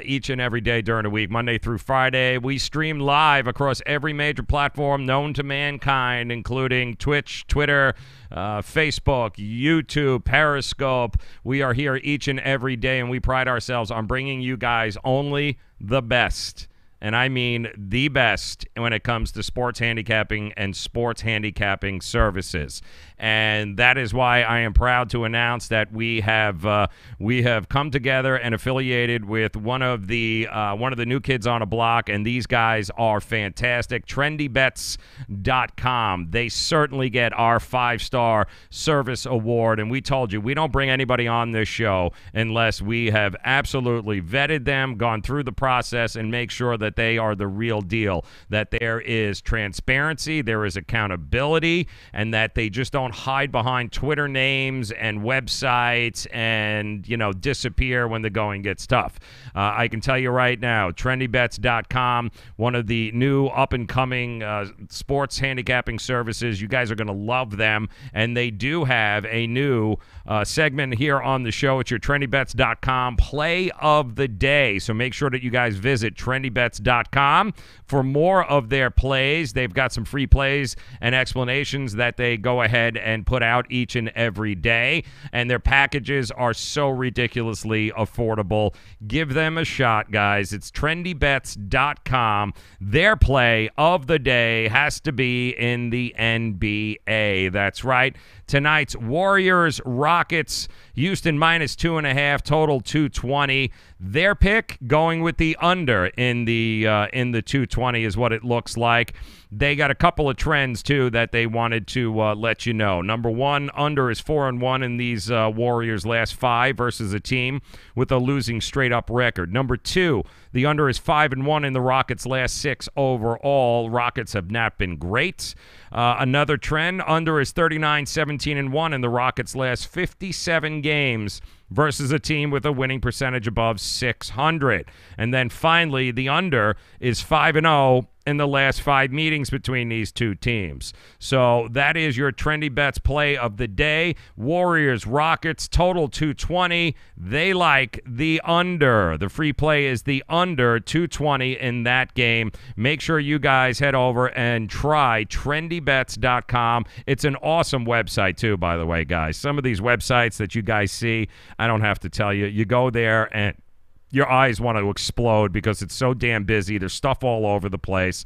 each and every day during the week, Monday through Friday. We stream live across every major platform known to mankind, including Twitch, Twitter, Facebook, YouTube, Periscope. We are here each and every day, and we pride ourselves on bringing you guys only the best. And I mean the best when it comes to sports handicapping and sports handicapping services. And that is why I am proud to announce that we have come together and affiliated with one of the new kids on a block, and these guys are fantastic. TrendyBets.com. They certainly get our 5-star service award, and we told you we don't bring anybody on this show unless we have absolutely vetted them, gone through the process, and make sure that they are the real deal, that there is transparency, there is accountability, and that they just don't hide behind Twitter names and websites and, disappear when the going gets tough. I can tell you right now, TrendyBets.com, one of the new up-and-coming sports handicapping services. You guys are going to love them, and they do have a new segment here on the show. It's your TrendyBets.com Play of the Day, so make sure that you guys visit TrendyBets.com trendybets.com for more of their plays. They've got some free plays and explanations that they go ahead and put out each and every day, and their packages are so ridiculously affordable. Give them a shot, guys. It's trendybets.com. Their play of the day has to be in the NBA. That's right. Tonight's Warriors, Rockets, Houston minus 2.5, total 220. Their pick going with the under in the 220 is what it looks like. They got a couple of trends, too, that they wanted to let you know. Number one, under is 4-1 in these Warriors' last 5 versus a team with a losing straight-up record. Number two, the under is 5-1 in the Rockets' last 6 overall. Rockets have not been great. Another trend, under is 39-17-1 in the Rockets' last 57 games versus a team with a winning percentage above 600. And then finally, the under is 5-0 in the last 5 meetings between these two teams. So that is your Trendy Bets play of the day. Warriors, Rockets, total 220. They like the under. The free play is the under 220 in that game. Make sure you guys head over and try trendybets.com. It's an awesome website too, by the way, guys. Some of these websites that you guys see, I don't have to tell you. You go there and your eyes want to explode because it's so damn busy. There's stuff all over the place.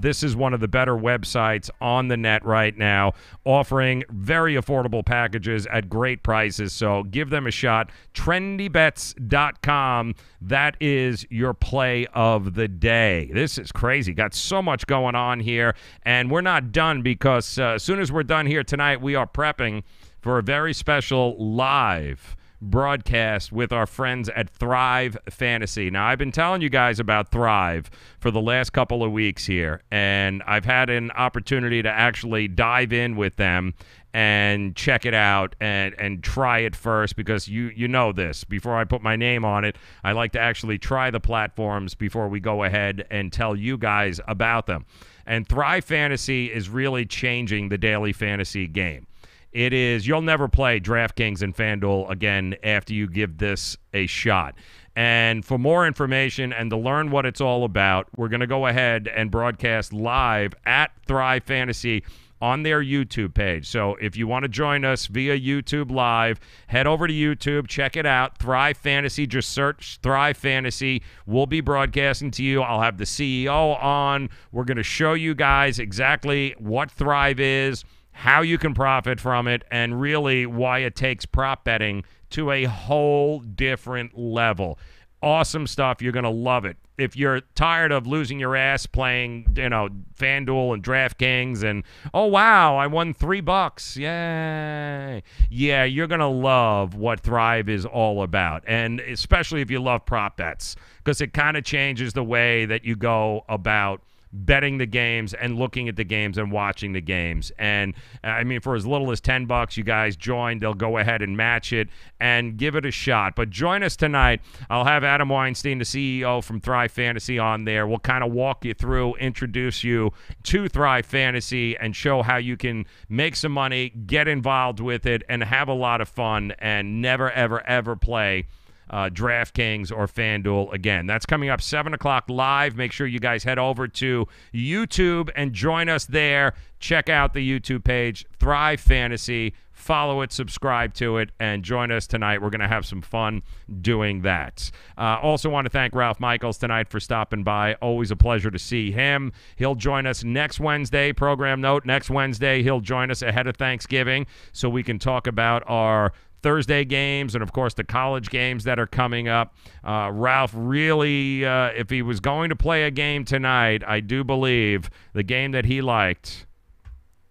This is one of the better websites on the net right now, offering very affordable packages at great prices. So give them a shot. Trendybets.com. That is your play of the day. This is crazy. Got so much going on here, and we're not done because as soon as we're done here tonight, we are prepping for a very special live broadcast with our friends at Thrive Fantasy. Now, I've been telling you guys about Thrive for the last couple of weeks here, and I've had an opportunity to actually dive in with them and check it out and try it first, because you know this. Before I put my name on it, I like to actually try the platforms before we go ahead and tell you guys about them. And Thrive Fantasy is really changing the daily fantasy game. It is, you'll never play DraftKings and FanDuel again after you give this a shot. And for more information and to learn what it's all about, we're going to go ahead and broadcast live at Thrive Fantasy on their YouTube page. So if you want to join us via YouTube Live, head over to YouTube, check it out, Thrive Fantasy. Just search Thrive Fantasy. We'll be broadcasting to you. I'll have the CEO on. We're going to show you guys exactly what Thrive is, how you can profit from it, and really why it takes prop betting to a whole different level. Awesome stuff. You're going to love it. If you're tired of losing your ass playing, FanDuel and DraftKings and, oh, wow, I won $3. Yay. Yeah, you're going to love what Thrive is all about, and especially if you love prop bets, because it kind of changes the way that you go about betting the games and looking at the games and watching the games. And I mean, for as little as $10, you guys join, they'll go ahead and match it and give it a shot. But join us tonight. I'll have Adam Weinstein, the CEO from Thrive Fantasy, on there. We'll kind of walk you through, introduce you to Thrive Fantasy, and show how you can make some money, get involved with it, and have a lot of fun, and never, ever, ever play DraftKings or FanDuel again. That's coming up 7 o'clock live. Make sure you guys head over to YouTube and join us there. Check out the YouTube page, Thrive Fantasy. Follow it, subscribe to it, and join us tonight. We're going to have some fun doing that. Also want to thank Ralph Michaels tonight for stopping by. Always a pleasure to see him. He'll join us next Wednesday. Program note, next Wednesday he'll join us ahead of Thanksgiving so we can talk about our Thursday games and, of course, the college games that are coming up. Ralph really, if he was going to play a game tonight, I do believe the game that he liked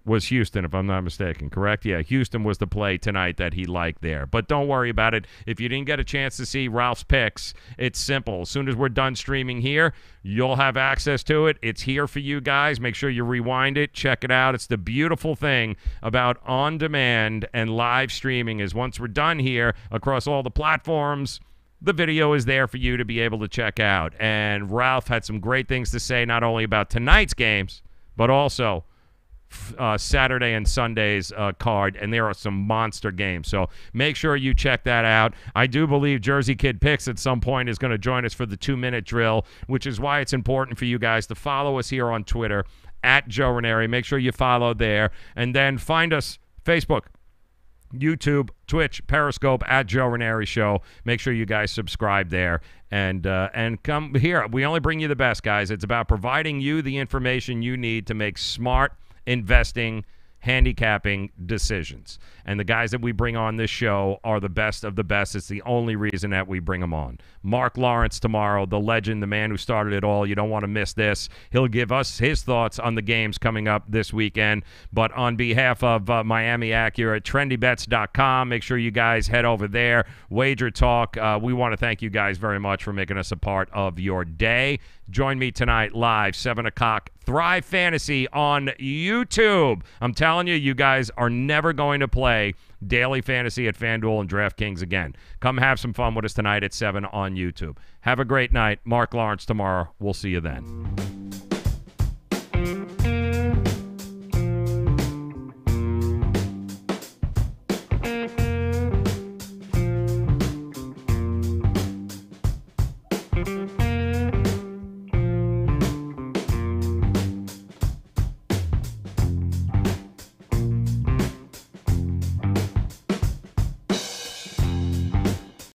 was Houston, if I'm not mistaken, correct? Yeah, Houston was the play tonight that he liked there. But don't worry about it. If you didn't get a chance to see Ralph's picks, it's simple. As soon as we're done streaming here, you'll have access to it. It's here for you guys. Make sure you rewind it. Check it out. It's the beautiful thing about on-demand and live streaming is once we're done here across all the platforms, the video is there for you to be able to check out. And Ralph had some great things to say, not only about tonight's games, but also Saturday and Sunday's card, and there are some monster games. So make sure you check that out. I do believe Jersey Kid Picks at some point is going to join us for the 2-minute drill, which is why it's important for you guys to follow us here on Twitter at Joe Raineri. Make sure you follow there, and then find us Facebook, YouTube, Twitch, Periscope at Joe Raineri Show. Make sure you guys subscribe there and come here. We only bring you the best, guys. It's about providing you the information you need to make smart investing, handicapping decisions. And the guys that we bring on this show are the best of the best. It's the only reason that we bring them on. Mark Lawrence tomorrow, the legend, the man who started it all. You don't want to miss this. He'll give us his thoughts on the games coming up this weekend. But on behalf of Miami Acura at trendybets.com, make sure you guys head over there. Wager Talk. We want to thank you guys very much for making us a part of your day. Join me tonight live, 7 o'clock, Thrive Fantasy on YouTube. I'm telling you, you guys are never going to play daily fantasy at FanDuel and DraftKings again. Come have some fun with us tonight at 7 on YouTube. Have a great night. Mark Lawrence tomorrow. We'll see you then.